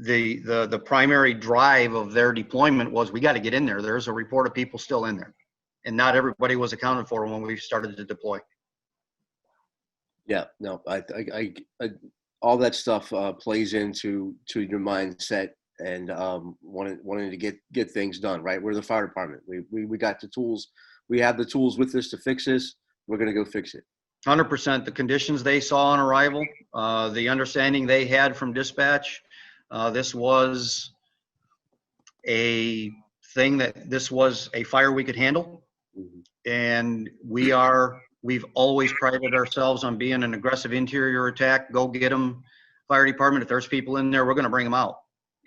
the primary drive of their deployment was we got to get in there. There's a report of people still in there. And not everybody was accounted for when we started to deploy. Yeah, no, I all that stuff plays into your mindset and wanting to get things done, right? We're the fire department. We got the tools. We have the tools with us to fix this. We're going to go fix it. 100%. The conditions they saw on arrival, the understanding they had from dispatch, this was a thing that this was a fire we could handle. Mm-hmm. And we've always prided ourselves on being an aggressive interior attack. Go get them, fire department. If there's people in there, we're going to bring them out.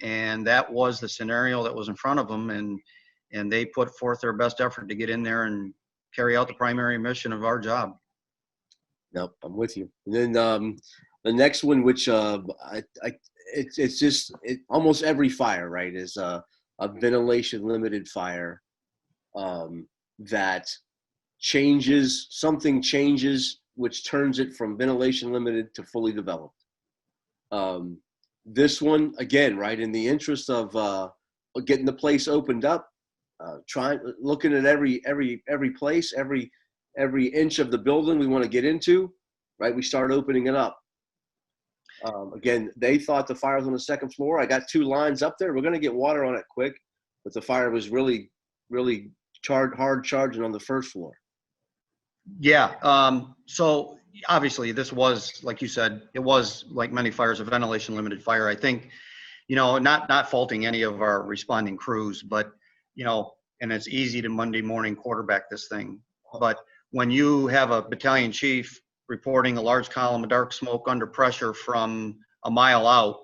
And that was the scenario that was in front of them. And they put forth their best effort to get in there and carry out the primary mission of our job. Nope, I'm with you. And then the next one, which it's just almost every fire, right, is a ventilation limited fire that something changes, which turns it from ventilation limited to fully developed. This one, again, right, in the interest of getting the place opened up, looking at every place, every inch of the building we want to get into, right? We start opening it up. Again, they thought the fire was on the second floor. I got 2 lines up there. We're going to get water on it quick, but the fire was really, really hard charging on the first floor. Yeah. So obviously this was, like you said, it was like many fires, a ventilation limited fire. I think, not faulting any of our responding crews, but, and it's easy to Monday morning quarterback this thing. But when you have a battalion chief reporting a large column of dark smoke under pressure from a mile out,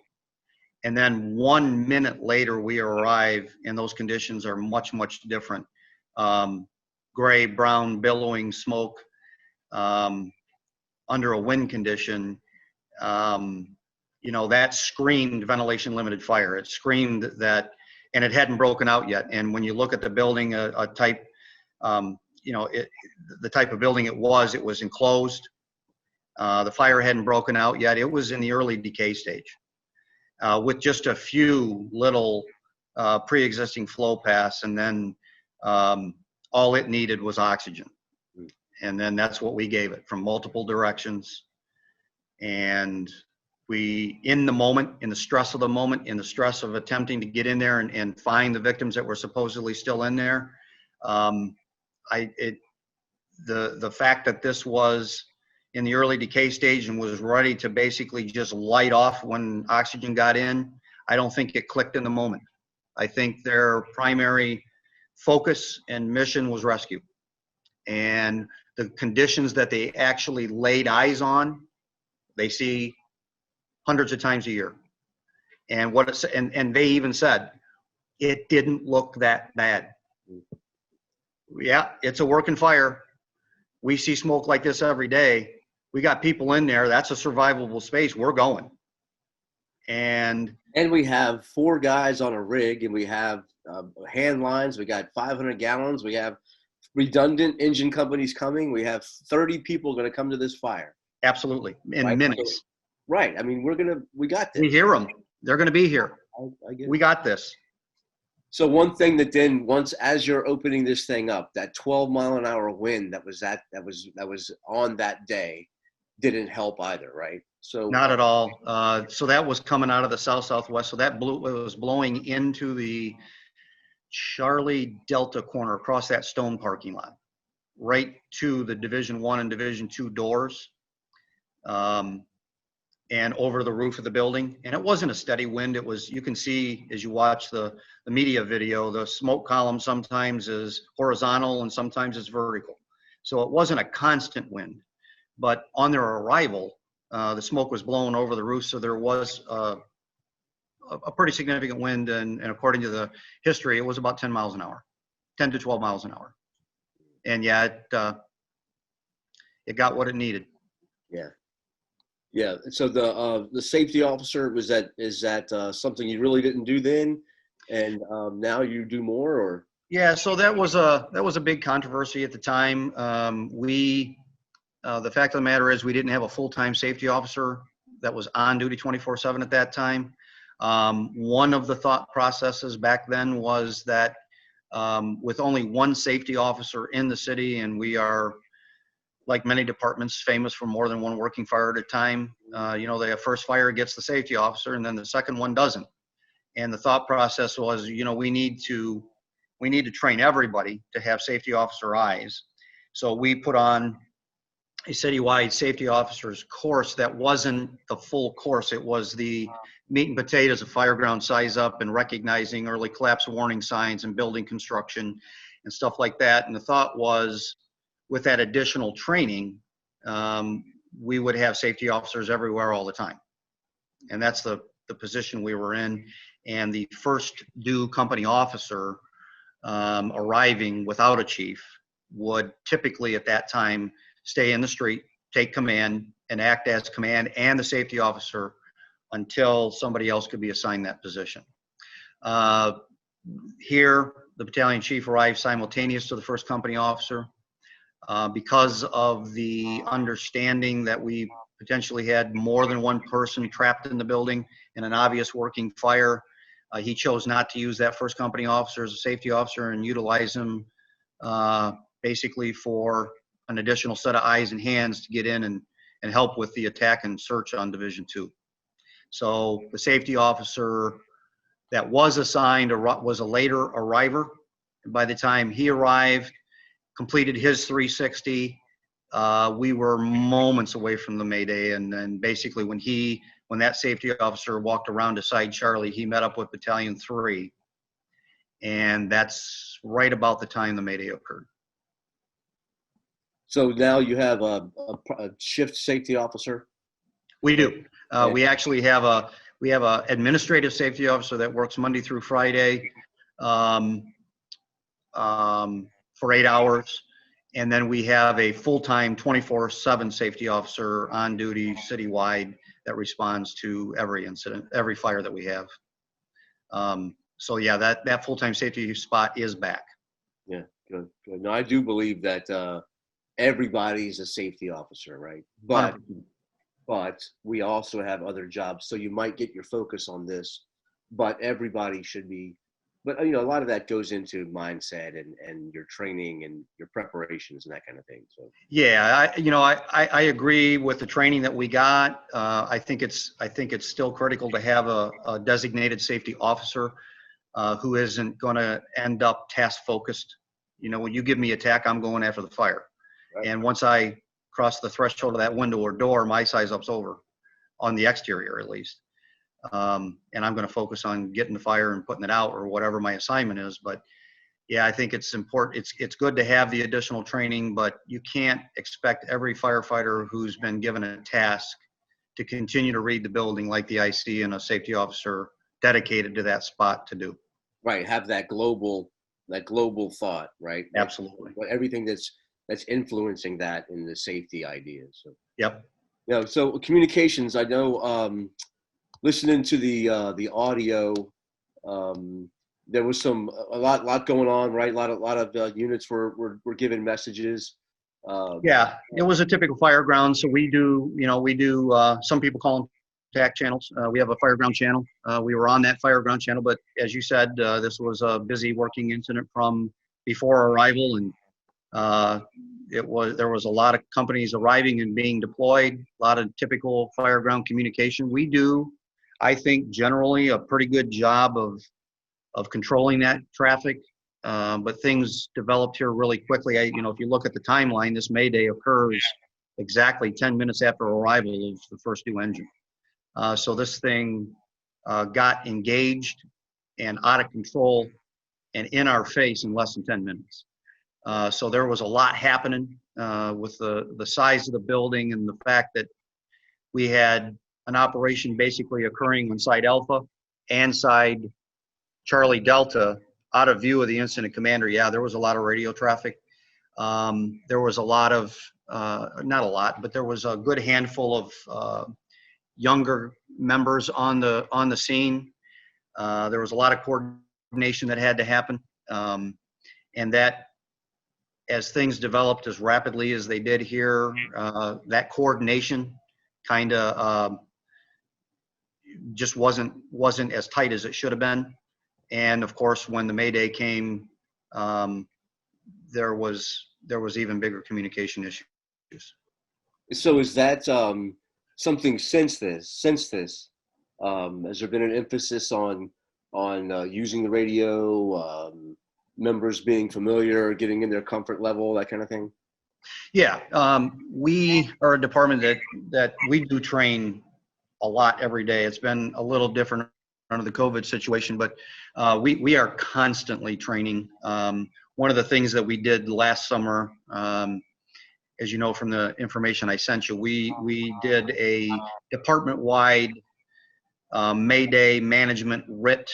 and then 1 minute later we arrive and those conditions are much, much different. Gray, brown, billowing smoke under a wind condition, that screamed ventilation limited fire. It screamed that, and it hadn't broken out yet. And when you look at the building, the type of building it was enclosed. The fire hadn't broken out yet. It was in the early decay stage with just a few little pre-existing flow paths, and then all it needed was oxygen. And then that's what we gave it from multiple directions. And we, in the moment, in the stress of the moment, in the stress of attempting to get in there and find the victims that were supposedly still in there, the fact that this was in the early decay stage and was ready to basically just light off when oxygen got in, I don't think it clicked in the moment. I think their primary focus and mission was rescue. And the conditions that they actually laid eyes on, they see hundreds of times a year. And and they even said, it didn't look that bad. Yeah, it's a working fire. We see smoke like this every day. We got people in there. That's a survivable space. We're going. And we have 4 guys on a rig, and we have hand lines. We got 500 gallons. We have redundant engine companies coming. We have 30 people going to come to this fire. Absolutely. In minutes. Right. I mean, we got this. We hear them. They're going to be here. I get it. We got this. So one thing that then as you're opening this thing up, that 12-mile-an-hour wind that was on that day didn't help either, right? So not at all. So that was coming out of the south-southwest. So it was blowing into the Charlie Delta corner across that stone parking lot. right to the Division I and Division II doors, and over the roof of the building. And it wasn't a steady wind. It was, you can see as you watch the media video, the smoke column sometimes is horizontal and sometimes it's vertical. So it wasn't a constant wind, but on their arrival, the smoke was blowing over the roof. So there was a pretty significant wind. And according to the history, it was about 10 miles an hour, 10 to 12 miles an hour. And yeah, it got what it needed. Yeah. Yeah. So the safety officer, is that something you really didn't do then, and now you do more, or? Yeah. So that was a big controversy at the time. The fact of the matter is we didn't have a full-time safety officer that was on duty 24/7 at that time. One of the thought processes back then was that with only one safety officer in the city, and we are, like many departments, famous for more than one working fire at a time. The first fire gets the safety officer, and then the second one doesn't. And the thought process was, we need to train everybody to have safety officer eyes. So we put on a citywide safety officers course that wasn't the full course. It was the meat and potatoes of fireground size up and recognizing early collapse warning signs and building construction and stuff like that. And the thought was, with that additional training, we would have safety officers everywhere all the time. And that's the position we were in. And the first due company officer arriving without a chief would typically at that time stay in the street, take command, and act as command and the safety officer until somebody else could be assigned that position. Here, the battalion chief arrived simultaneous to the first company officer. Because of the understanding that we potentially had more than one person trapped in the building in an obvious working fire, he chose not to use that first company officer as a safety officer and utilize him basically for an additional set of eyes and hands to get in and help with the attack and search on Division II. So the safety officer that was assigned was a later arriver. And by the time he arrived, completed his 360, we were moments away from the Mayday. And then basically when that safety officer walked around to side Charlie, he met up with Battalion 3. And that's right about the time the Mayday occurred. So now you have a shift safety officer? We do. We actually have a administrative safety officer that works Monday through Friday for 8 hours. And then we have a full-time 24/7 safety officer on duty citywide that responds to every incident, every fire that we have. So yeah, that full-time safety spot is back. Yeah, good. No, I do believe that everybody's a safety officer, right? But we also have other jobs. So you might get your focus on this, but everybody should be. But a lot of that goes into mindset and your training and your preparations and that kind of thing. So yeah, I agree with the training that we got. I think it's still critical to have a designated safety officer who isn't going to end up task focused. When you give me attack, I'm going after the fire. Right. And once I cross the threshold of that window or door, my size up's over, on the exterior at least. And I'm going to focus on getting the fire and putting it out or whatever my assignment is. But yeah, I think it's important. It's good to have the additional training, but you can't expect every firefighter who's been given a task to continue to read the building like the IC and a safety officer dedicated to that spot to do. Right. Have that global thought, right? Absolutely. Everything that's influencing that in the safety ideas. So. Yep. So communications, I know, listening to the audio, there was a lot going on, right? A lot of units were given messages. Yeah, it was a typical fireground. So we do, some people call them attack channels. We have a fireground channel. We were on that fireground channel, but as you said, this was a busy working incident from before arrival, and there was a lot of companies arriving and being deployed, a lot of typical fireground communication. We do, I think, generally a pretty good job of controlling that traffic. but things developed here really quickly. If you look at the timeline, this Mayday occurs exactly 10 minutes after arrival of the first new engine. So this thing got engaged and out of control and in our face in less than 10 minutes. So there was a lot happening with the size of the building and the fact that we had an operation basically occurring on side Alpha and side Charlie Delta out of view of the incident commander. Yeah, there was a lot of radio traffic. There was a lot of, not a lot, but there was a good handful of younger members on the scene. There was a lot of coordination that had to happen. And that, as things developed as rapidly as they did here, that coordination kind of just wasn't as tight as it should have been. And of course, when the Mayday came, there was even bigger communication issues. So is that something since this? Has there been an emphasis on using the radio, members being familiar, getting in their comfort level, that kind of thing? Yeah, we are a department that we do train a lot every day. It's been a little different under the COVID situation, but we are constantly training. One of the things that we did last summer, as you know from the information I sent you, we did a department-wide Mayday management RIT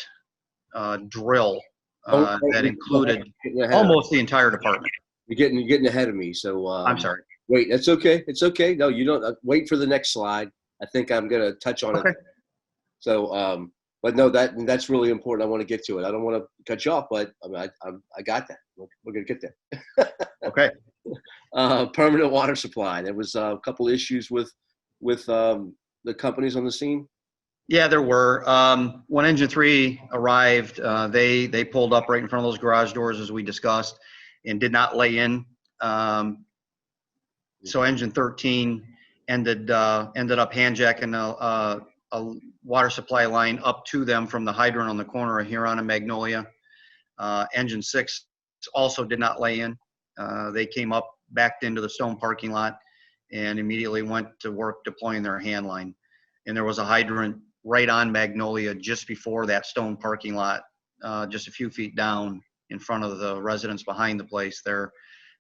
drill that included almost the entire department. You're getting ahead of me. So I'm sorry. Wait, that's okay. It's okay. No, you don't. Wait for the next slide. I think I'm gonna touch on it. So, but no, that's really important. I want to get to it. I don't want to cut you off, but I got that. We're gonna get there. Okay. Permanent water supply. There was a couple issues with the companies on the scene. Yeah, there were. When Engine 3 arrived, they pulled up right in front of those garage doors, as we discussed, and did not lay in. So Engine 13 ended up handjacking a water supply line up to them from the hydrant on the corner of Huron and Magnolia. Engine 6 also did not lay in. They came up, backed into the stone parking lot, and immediately went to work deploying their hand line. And there was a hydrant right on Magnolia just before that stone parking lot, just a few feet down in front of the residents behind the place there,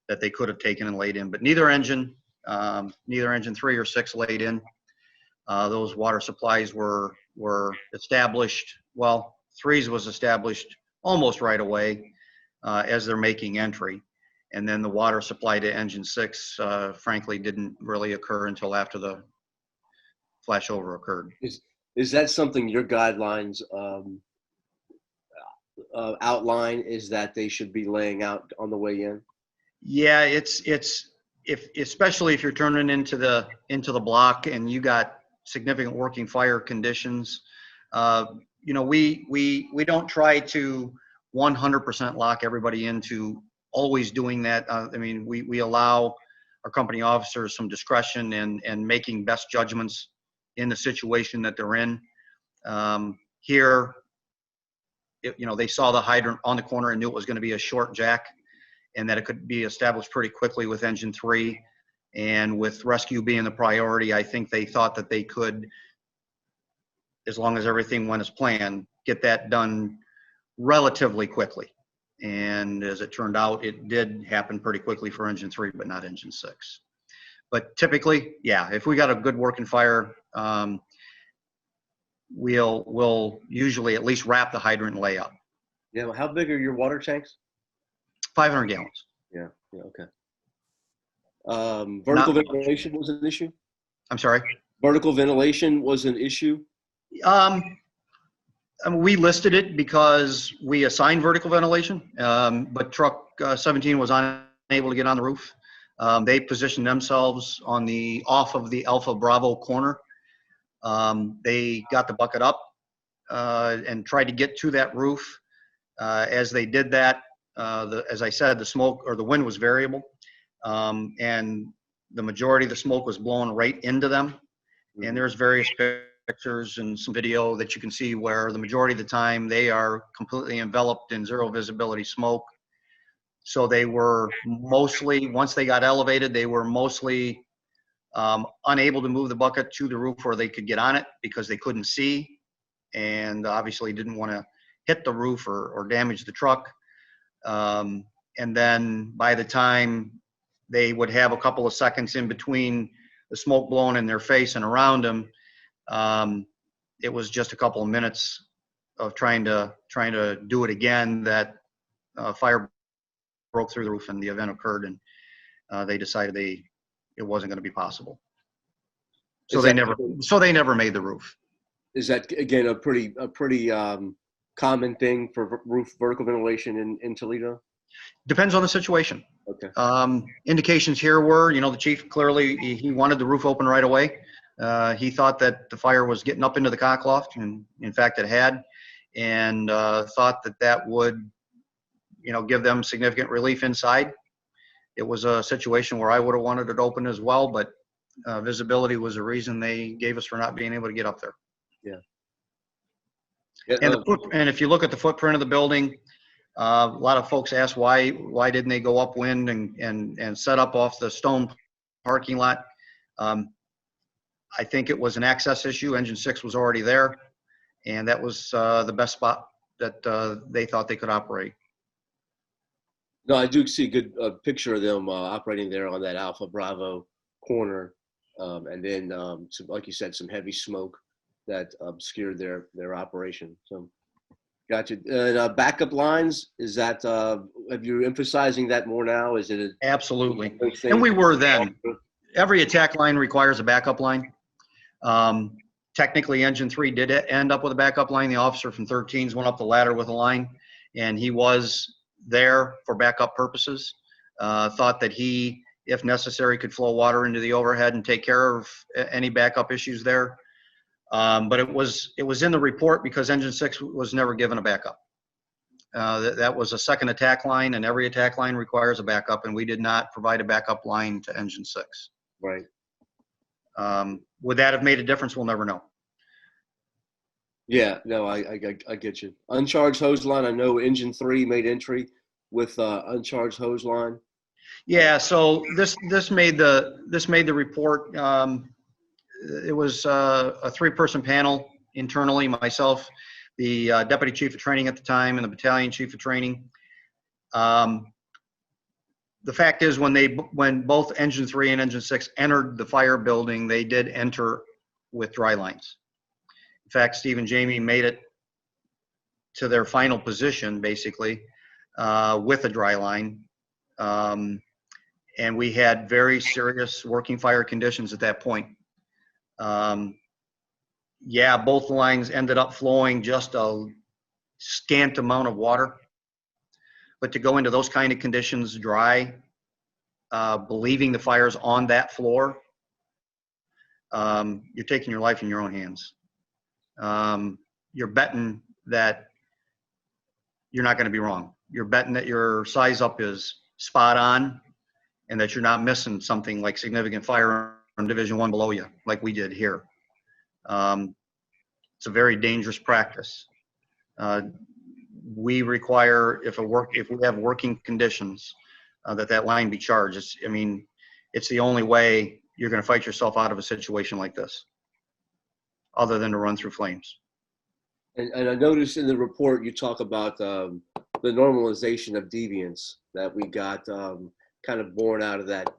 that they could have taken and laid in. But neither engine 3 or 6 laid in. Those water supplies were established. Well, 3's was established almost right away as they're making entry. And then the water supply to Engine 6, frankly, didn't really occur until after the flashover occurred. Is that something your guidelines outline, is that they should be laying out on the way in? Yeah, especially if you're turning into the block and you got significant working fire conditions. We don't try to 100% lock everybody into always doing that. We allow our company officers some discretion and making best judgments in the situation that they're in. Here, they saw the hydrant on the corner and knew it was going to be a short jack, and that it could be established pretty quickly with Engine 3. And with rescue being the priority, I think they thought that they could, as long as everything went as planned, get that done relatively quickly. And as it turned out, it did happen pretty quickly for Engine 3, but not Engine 6. But typically, yeah, if we got a good working fire, we'll usually at least wrap the hydrant and lay up. Yeah, well, how big are your water tanks? 500 gallons. Yeah, okay. Vertical ventilation was an issue? I'm sorry? Vertical ventilation was an issue? We listed it because we assigned vertical ventilation, but truck 17 was unable to get on the roof. They positioned themselves off of the Alpha Bravo corner. They got the bucket up and tried to get to that roof. As they did that, as I said, the smoke or the wind was variable, and the majority of the smoke was blowing right into them. And there's various pictures and some video that you can see where the majority of the time they are completely enveloped in zero visibility smoke. So they were mostly, once they got elevated, they were mostly unable to move the bucket to the roof where they could get on it because they couldn't see, and obviously didn't want to hit the roof or damage the truck. And then by the time they would have a couple of seconds in between the smoke blowing in their face and around them, it was just a couple of minutes of trying to do it again that fire broke through the roof and the event occurred, and they decided it wasn't going to be possible. So they never made the roof. Is that again a pretty common thing for roof vertical ventilation in Toledo? Depends on the situation. Okay. Indications here were, the chief clearly, he wanted the roof open right away. He thought that the fire was getting up into the cockloft, and in fact it had, and thought that would, give them significant relief inside. It was a situation where I would have wanted it open as well, but visibility was a reason they gave us for not being able to get up there. Yeah. And if you look at the footprint of the building, a lot of folks ask why didn't they go upwind and set up off the stone parking lot. I think it was an access issue. Engine 6 was already there, and that was the best spot that they thought they could operate. No, I do see a good picture of them operating there on that Alpha Bravo corner, and then like you said, some heavy smoke that obscured their operation. So, gotcha. And backup lines, is that have you emphasizing that more now? Is it absolutely? And we were then. Every attack line requires a backup line. Technically, Engine 3 did end up with a backup line. The officer from 13s went up the ladder with a line, and he was there for backup purposes. Thought that he, if necessary, could flow water into the overhead and take care of any backup issues there. But it was in the report because Engine 6 was never given a backup. That was a second attack line, and every attack line requires a backup, and we did not provide a backup line to Engine 6. Right. Would that have made a difference? We'll never know. Yeah, no, I get you. Uncharged hose line. I know Engine 3 made entry with uncharged hose line. Yeah, so this made the report. It was a 3-person panel internally, myself, the deputy chief of training at the time, and the battalion chief of training. The fact is, when both Engine 3 and Engine 6 entered the fire building, they did enter with dry lines. In fact, Steve and Jamie made it to their final position, basically, with a dry line. And we had very serious working fire conditions at that point. Yeah, both lines ended up flowing just a scant amount of water. But to go into those kind of conditions dry, believing the fire's on that floor, you're taking your life in your own hands. You're betting that you're not going to be wrong. You're betting that your size up is spot on and that you're not missing something like significant fire in Division 1 below you, like we did here. It's a very dangerous practice. We require, if we have working conditions, that line be charged. It's the only way you're going to fight yourself out of a situation like this, other than to run through flames. And I noticed in the report you talk about the normalization of deviance that we got kind of born out of that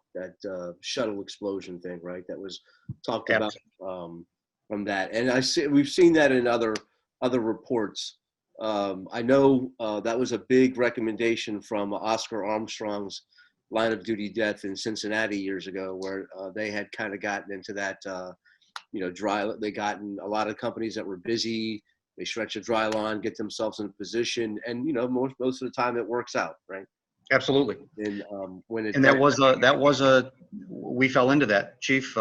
shuttle explosion thing, right? That was talked about from that. And we've seen that in other reports. I know that was a big recommendation from Oscar Armstrong's line of duty death in Cincinnati years ago, where they had kind of gotten into that, they gotten a lot of companies that were busy. They stretch a dry line, get themselves in a position, and most of the time it works out, right? Absolutely. And we fell into that, Chief.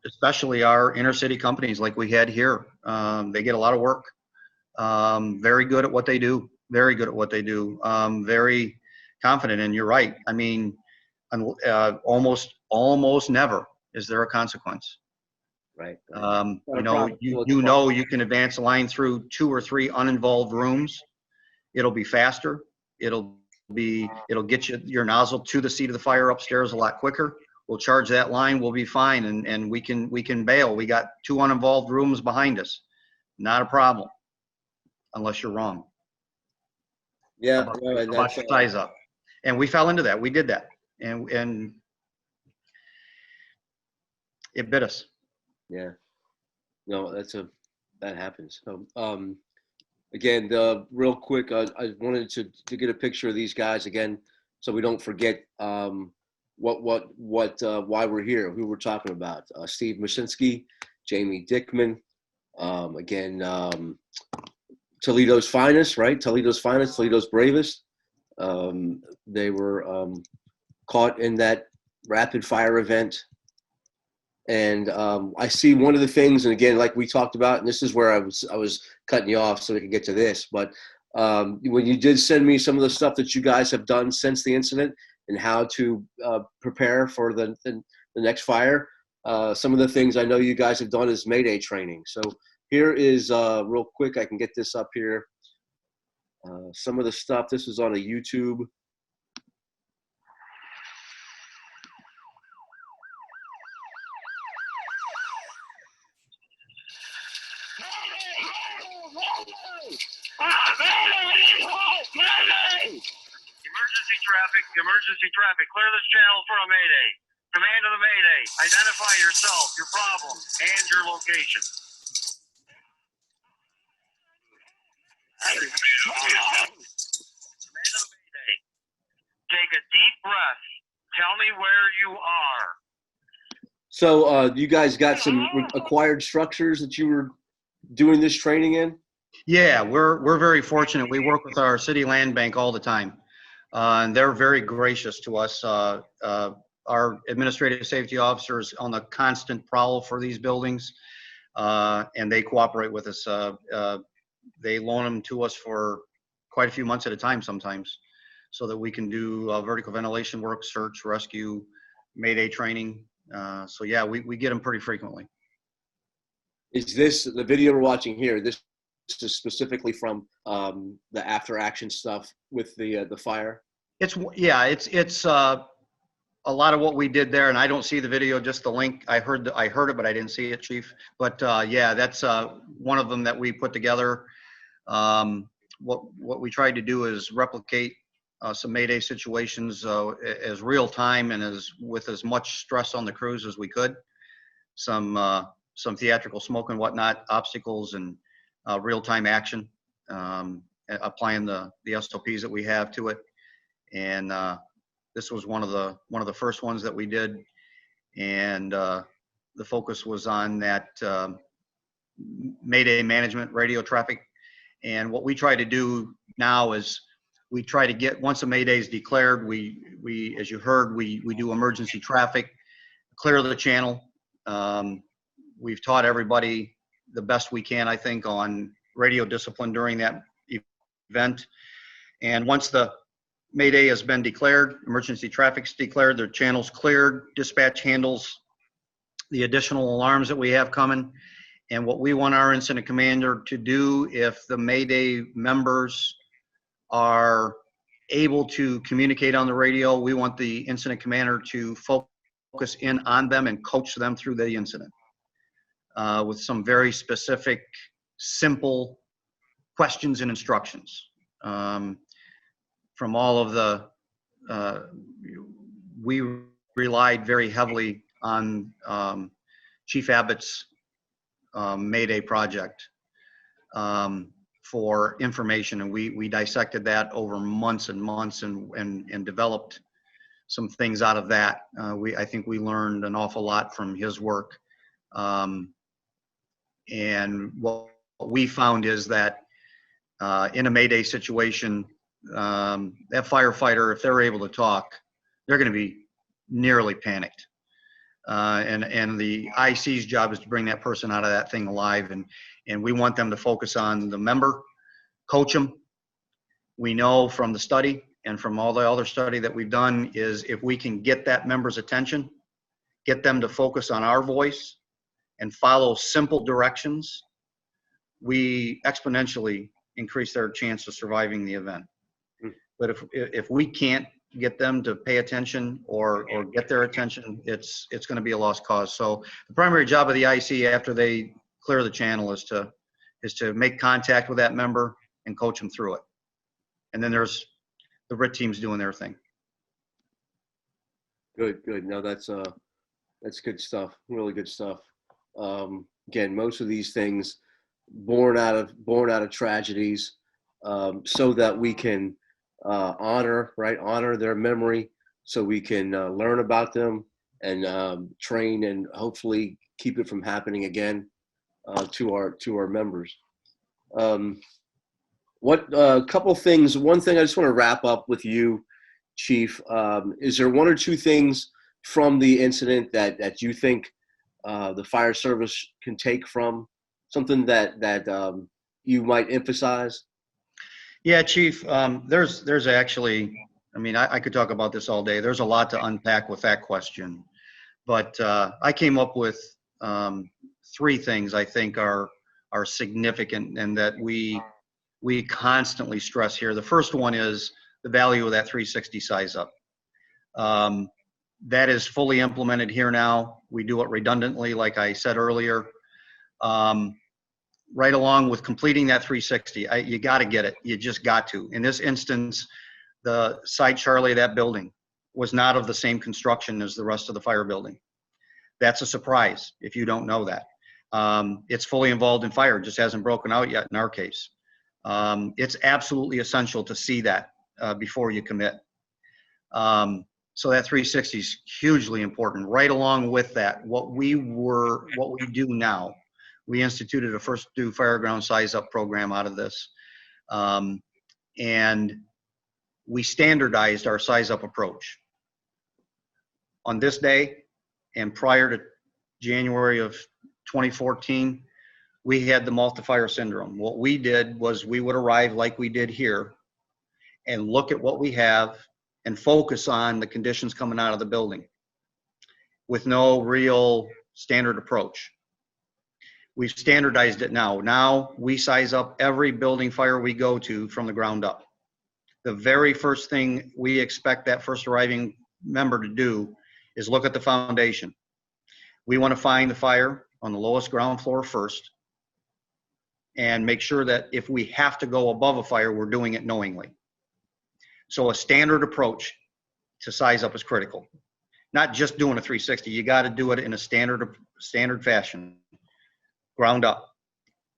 Especially our inner city companies like we had here, they get a lot of work. Very good at what they do. Very good at what they do. Very confident. And you're right. Almost never is there a consequence. Right. You can advance a line through 2 or 3 uninvolved rooms. It'll be faster. It'll get your nozzle to the seat of the fire upstairs a lot quicker. We'll charge that line. We'll be fine. And we can bail. We got 2 uninvolved rooms behind us. Not a problem. Unless you're wrong. Yeah. No, and About that's, your size up. And we fell into that. We did that. And it bit us. yeah. No, that happens. So, again, real quick, I wanted to get a picture of these guys again, so we don't forget why we're here, who we're talking about. Steve Machcinski, Jamie Dickman, again, Toledo's finest, right? Toledo's finest, Toledo's bravest. They were caught in that rapid fire event. And I see one of the things, and again, like we talked about, and this is where I was cutting you off so we could get to this. But when you did send me some of the stuff that you guys have done since the incident and how to prepare for the next fire, some of the things I know you guys have done is Mayday training. So here is real quick. I can get this up here. Some of the stuff. This is on a YouTube. Emergency traffic, clear this channel for a Mayday. Command of the Mayday, identify yourself, your problem, and your location. Command of the Mayday, take a deep breath. Tell me where you are. So you guys got some acquired structures that you were doing this training in? Yeah, we're very fortunate. We work with our city land bank all the time. And they're very gracious to us. Our administrative safety officers on the constant prowl for these buildings, and they cooperate with us. They loan them to us for quite a few months at a time sometimes, so that we can do vertical ventilation work, search, rescue, Mayday training. So yeah, we get them pretty frequently. Is this the video we're watching here? This is specifically from the after action stuff with the fire? It's a lot of what we did there, and I don't see the video, just the link. I heard it, but I didn't see it, Chief. But yeah, that's one of them that we put together. What we tried to do is replicate some Mayday situations as real time and with as much stress on the crews as we could. Some theatrical smoke and whatnot, obstacles, and real-time action, applying the SOPs that we have to it. And this was one of the first ones that we did, and the focus was on that Mayday management, radio traffic. And what we try to do now is we try to get, once a Mayday is declared, we as you heard, we do emergency traffic, clear the channel. We've taught everybody the best we can, I think, on radio discipline during that event. And once the Mayday has been declared, emergency traffic's declared, their channel's cleared, dispatch handles the additional alarms that we have coming. And what we want our incident commander to do, if the Mayday members are able to communicate on the radio, we want the incident commander to focus in on them and coach them through the incident with some very specific, simple questions and instructions. From all of the, we relied very heavily on Chief Abbott's Mayday project for information, and we dissected that over months and months and developed some things out of that. I think we learned an awful lot from his work. And what we found is that in a Mayday situation, that firefighter, if they're able to talk, they're going to be nearly panicked. And the IC's job is to bring that person out of that thing alive. And we want them to focus on the member, coach them. We know from the study and from all the other study that we've done is if we can get that member's attention, get them to focus on our voice and follow simple directions, we exponentially increase their chance of surviving the event. But if we can't get them to pay attention or get their attention, it's going to be a lost cause. So the primary job of the IC after they clear the channel is to make contact with that member and coach them through it. And then there's the RIT teams doing their thing. Good. No, that's good stuff. Really good stuff. Again, most of these things born out of tragedies, so that we can honor their memory, so we can learn about them and train and hopefully keep it from happening again to our members. Couple things. One thing I just want to wrap up with you, Chief. Is there one or two things from the incident that you think the fire service can take from, something that you might emphasize? Yeah, Chief, there's actually, I mean, I could talk about this all day. There's a lot to unpack with that question, but I came up with 3 things I think are significant and that we constantly stress here. The first one is the value of that 360 size up. That is fully implemented here now. We do it redundantly, like I said earlier. Right along with completing that 360, you got to get it. You just got to. In this instance, the side Charlie of that building was not of the same construction as the rest of the fire building. That's a surprise if you don't know that. It's fully involved in fire, just hasn't broken out yet in our case. It's absolutely essential to see that before you commit. So that 360 is hugely important. Right along with that, what we do now, we instituted a first do fireground size up program out of this. And we standardized our size up approach. On this day and prior to January of 2014, we had the Multiplier Syndrome. What we did was we would arrive like we did here and look at what we have and focus on the conditions coming out of the building with no real standard approach. We've standardized it now. Now we size up every building fire we go to from the ground up. The very first thing we expect that first arriving member to do is look at the foundation. We want to find the fire on the lowest ground floor first and make sure that if we have to go above a fire, we're doing it knowingly. So a standard approach to size up is critical. Not just doing a 360, you got to do it in a standard fashion. Ground up.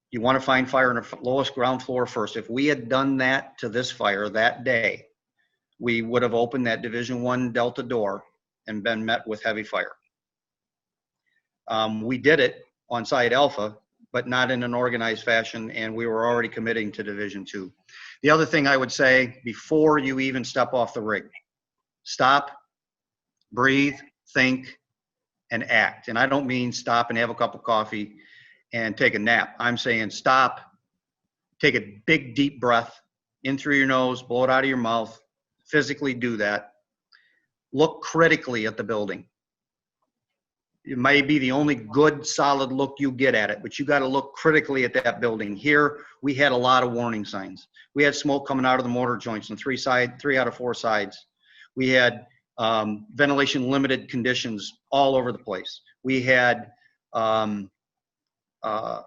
You want to find fire on the lowest ground floor first. If we had done that to this fire that day, we would have opened that Division I Delta door and been met with heavy fire. We did it on site Alpha, but not in an organized fashion, and we were already committing to Division II. The other thing I would say, before you even step off the rig, stop, breathe, think, and act. And I don't mean stop and have a cup of coffee and take a nap. I'm saying stop, take a big deep breath in through your nose, blow it out of your mouth, physically do that. Look critically at the building. It may be the only good, solid look you get at it, but you got to look critically at that building. Here, we had a lot of warning signs. We had smoke coming out of the mortar joints on 3 out of 4 sides. We had ventilation limited conditions all over the place. We had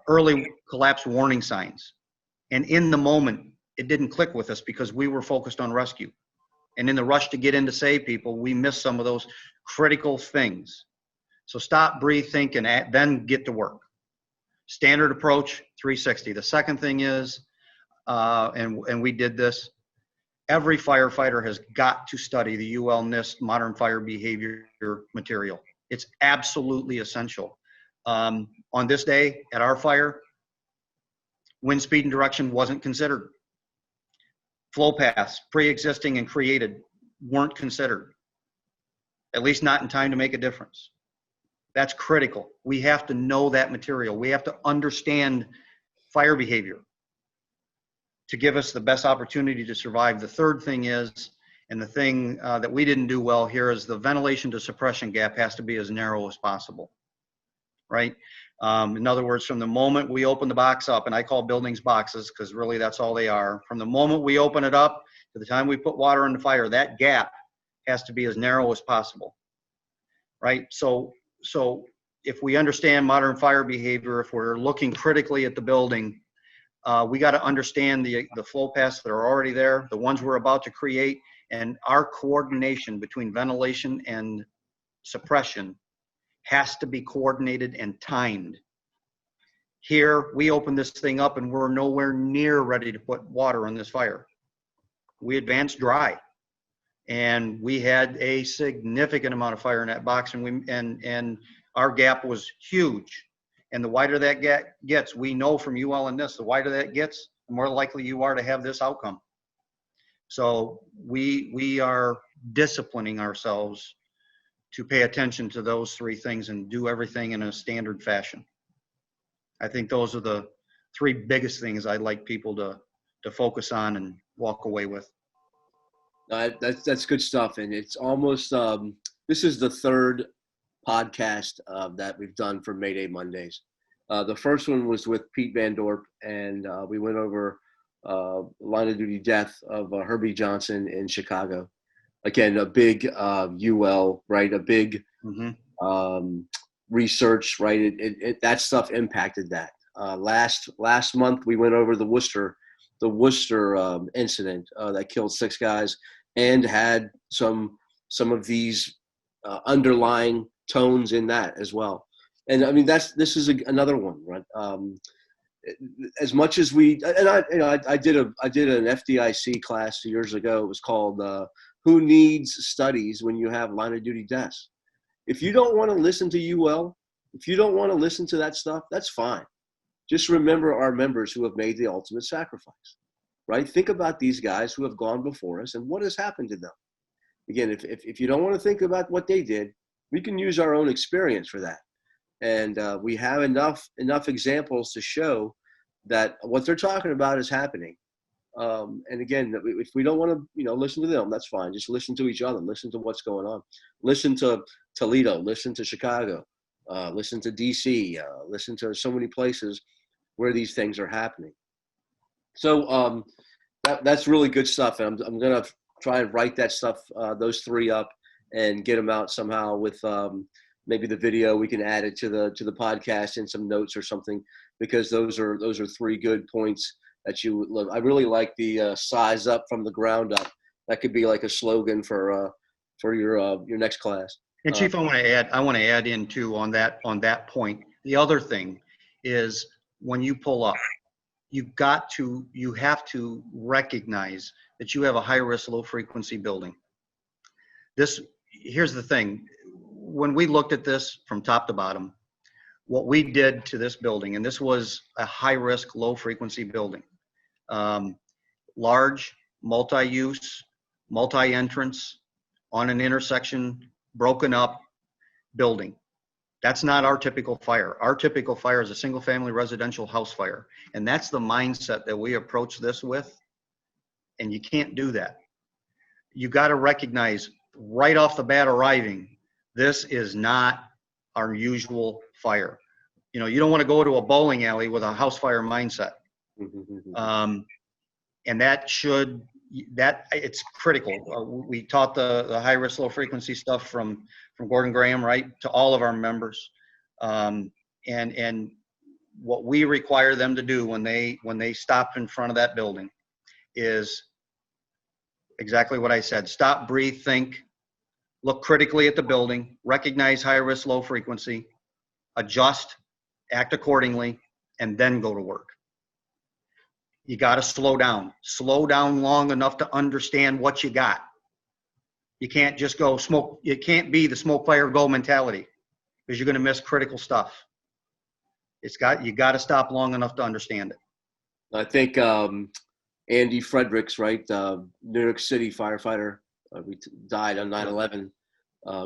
early collapse warning signs. And in the moment, it didn't click with us because we were focused on rescue. And in the rush to get in to save people, we missed some of those critical things. So stop, breathe, think, and then get to work. Standard approach, 360. The second thing is, and we did this, every firefighter has got to study the UL NIST Modern Fire Behavior material. It's absolutely essential. On this day at our fire, wind speed and direction wasn't considered. Flow paths, pre-existing and created, weren't considered. At least not in time to make a difference. That's critical. We have to know that material. We have to understand fire behavior to give us the best opportunity to survive. The third thing is, and the thing that we didn't do well here, is the ventilation to suppression gap has to be as narrow as possible, right? In other words, from the moment we open the box up, and I call buildings boxes because really that's all they are, from the moment we open it up to the time we put water in the fire, that gap has to be as narrow as possible, right? So if we understand modern fire behavior, if we're looking critically at the building, we got to understand the flow paths that are already there, the ones we're about to create, and our coordination between ventilation and suppression has to be coordinated and timed. Here, we open this thing up and we're nowhere near ready to put water in this fire. We advanced dry, and we had a significant amount of fire in that box, and our gap was huge. And the wider that gap gets, we know from UL and this, the wider that gets, the more likely you are to have this outcome. So we are disciplining ourselves to pay attention to those three things and do everything in a standard fashion. I think those are the three biggest things I'd like people to focus on and walk away with. That's good stuff. And it's almost, this is the third podcast that we've done for Mayday Mondays. The first one was with Pete Van Dorp, and we went over line of duty death of Herbie Johnson in Chicago. Again, a big UL, right? A big research, right? That stuff impacted that. Last month we went over the Worcester incident that killed 6 guys and had some of these underlying tones in that as well. And I mean, this is another one, right? As much as I did an FDIC class years ago. It was called Who Needs Studies When You Have Line of Duty Deaths? If you don't want to listen to UL, if you don't want to listen to that stuff, that's fine. Just remember our members who have made the ultimate sacrifice, right? Think about these guys who have gone before us and what has happened to them. Again, if you don't want to think about what they did, we can use our own experience for that. And we have enough examples to show that what they're talking about is happening. And again, if we don't want to, listen to them, that's fine. Just listen to each other. Listen to what's going on. Listen to Toledo. Listen to Chicago. Listen to D.C. Listen to so many places where these things are happening. So that's really good stuff. And I'm going to try and write that stuff, those three up, and get them out somehow with maybe the video. We can add it to the podcast and some notes or something, because those are three good points that you would love. I really like the size up from the ground up. That could be like a slogan for your next class. And Chief, I want to add in too on that point. The other thing is, when you pull up, you have to recognize that you have a high risk, low frequency building. Here's the thing. When we looked at this from top to bottom, what we did to this building, and this was a high risk, low frequency building, large, multi-use, multi-entrance, on an intersection, broken up building. That's not our typical fire. Our typical fire is a single family residential house fire. And that's the mindset that we approach this with. And you can't do that. You got to recognize right off the bat arriving, this is not our usual fire. You don't want to go to a bowling alley with a house fire mindset. And it's critical. We taught the high risk, low frequency stuff from Gordon Graham, right, to all of our members. And what we require them to do when they stop in front of that building is exactly what I said. Stop, breathe, think, look critically at the building, recognize high risk, low frequency, adjust, act accordingly, and then go to work. You got to slow down long enough to understand what you got. You can't just go smoke. It can't be the smoke, fire, go mentality, because you're going to miss critical stuff. You got to stop long enough to understand it. I think Andy Fredericks, right, New York City firefighter, died on 9/11.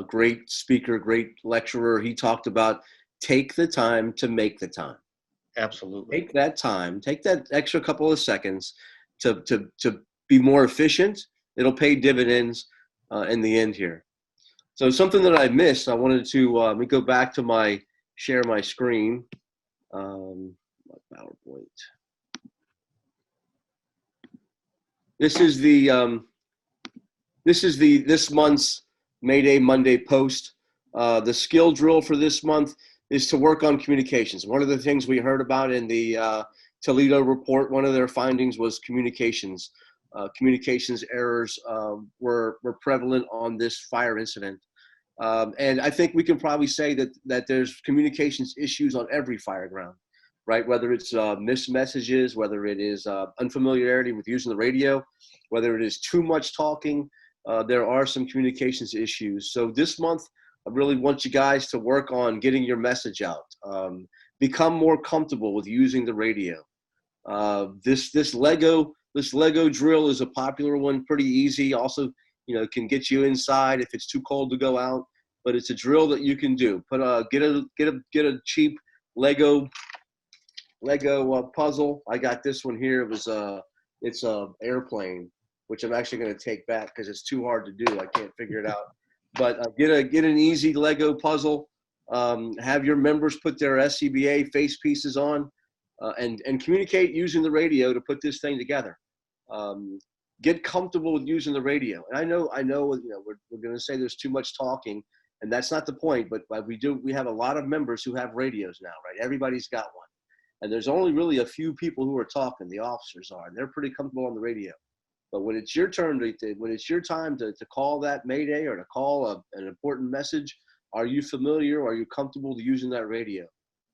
Great speaker, great lecturer. He talked about take the time to make the time. Absolutely. Take that time, take that extra couple of seconds to be more efficient. It'll pay dividends in the end here. So something that I missed, I wanted to let me go back to share my screen. My PowerPoint. This is this month's Mayday Monday post. The skill drill for this month is to work on communications. One of the things we heard about in the Toledo report, one of their findings was communications. Communications errors were prevalent on this fire incident. And I think we can probably say that there's communications issues on every fire ground, right? Whether it's missed messages, whether it is unfamiliarity with using the radio, whether it is too much talking, there are some communications issues. So this month, I really want you guys to work on getting your message out. Become more comfortable with using the radio. This Lego drill is a popular one, pretty easy. Also, can get you inside if it's too cold to go out. But it's a drill that you can do. Get a cheap Lego puzzle. I got this one here. It's a airplane, which I'm actually going to take back because it's too hard to do. I can't figure it out. But get an easy Lego puzzle. Have your members put their SCBA face pieces on, and communicate using the radio to put this thing together. Get comfortable with using the radio. And I know, we're going to say there's too much talking, and that's not the point. But we have a lot of members who have radios now, right? Everybody's got one, and there's only really a few people who are talking. The officers are, and they're pretty comfortable on the radio. But when it's your turn when it's your time to call that Mayday or to call an important message, are you familiar? Are you comfortable using that radio?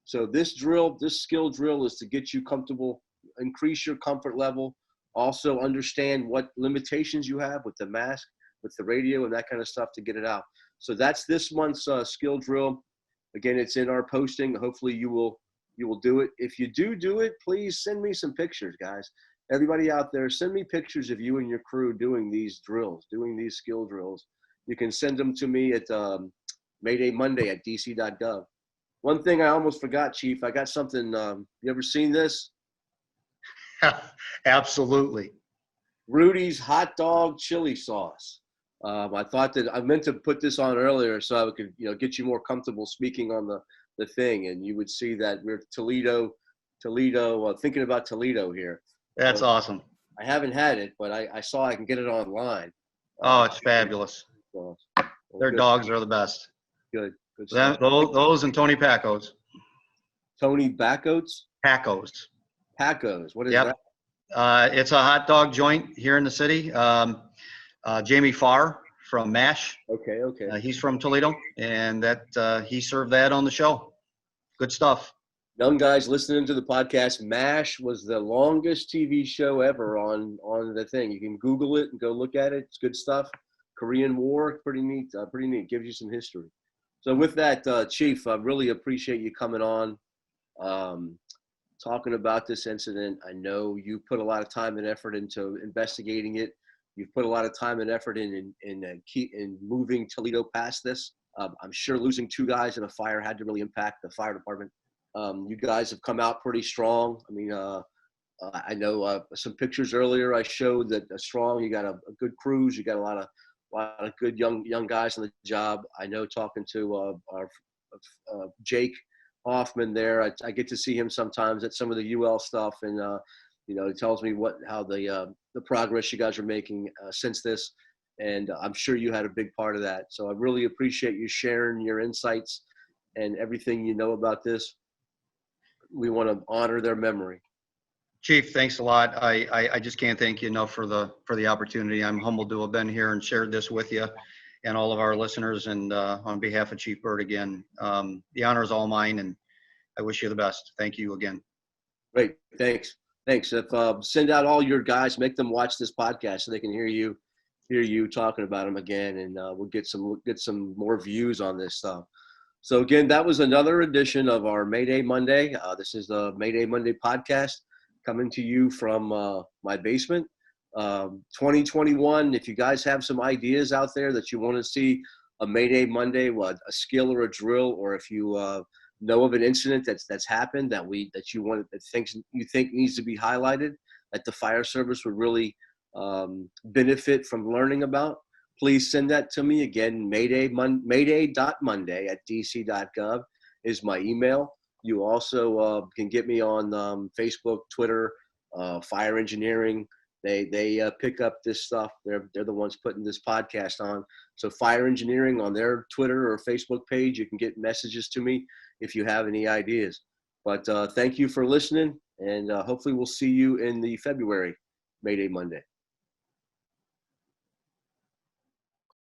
So this skill drill is to get you comfortable, increase your comfort level, also understand what limitations you have with the mask, with the radio, and that kind of stuff to get it out. So that's this month's skill drill. Again, it's in our posting. Hopefully you will do it. If you do it, please send me some pictures, guys. Everybody out there, send me pictures of you and your crew doing these drills, doing these skill drills. You can send them to me at Mayday Monday at dc.gov. One thing I almost forgot, Chief, I got something. You ever seen this? Absolutely. Rudy's hot dog chili sauce. I thought that I meant to put this on earlier so I could, get you more comfortable speaking on the thing, and you would see that we're Toledo, thinking about Toledo here. That's awesome. I haven't had it, but I saw I can get it online. Oh, it's fabulous. Well, Their dogs are the best. Good stuff. Those and Tony Pacos. Tony Bacos? Pacos. What is that? It's a hot dog joint here in the city. Jamie Farr from MASH. Okay. He's from Toledo, and he served that on the show. Good stuff. Young guys listening to the podcast, MASH was the longest TV show ever on the thing. You can Google it and go look at it. It's good stuff. Korean War, pretty neat. Gives you some history. So with that, Chief, I really appreciate you coming on, talking about this incident. I know you put a lot of time and effort into investigating it. You've put a lot of time and effort in moving Toledo past this. I'm sure losing 2 guys in a fire had to really impact the fire department. You guys have come out pretty strong. I mean, I know some pictures earlier I showed that strong. You got a good crews. You got a lot of good young guys on the job. I know talking to our Jake Hoffman there. I get to see him sometimes at some of the UL stuff, and he tells me how the progress you guys are making since this, and I'm sure you had a big part of that. So I really appreciate you sharing your insights and everything you know about this. We want to honor their memory. Chief, thanks a lot. I just can't thank you enough for the opportunity. I'm humbled to have been here and shared this with you and all of our listeners. And on behalf of Chief Byrd again, the honor is all mine, and I wish you the best. Thank you again. Great, thanks. If send out all your guys, make them watch this podcast so they can hear you talking about them again, and we'll get some more views on this stuff. So again, that was another edition of our Mayday Monday. This is the Mayday Monday podcast coming to you from my basement. 2021, if you guys have some ideas out there that you want to see a Mayday Monday, a skill or a drill, or if you know of an incident that's happened that you think needs to be highlighted, that the fire service would really benefit from learning about, please send that to me. Again, mayday.monday@dc.gov is my email. You also can get me on Facebook, Twitter, Fire Engineering. They pick up this stuff. They're the ones putting this podcast on. So Fire Engineering on their Twitter or Facebook page, you can get messages to me if you have any ideas. But thank you for listening, and hopefully we'll see you in the February Mayday Monday.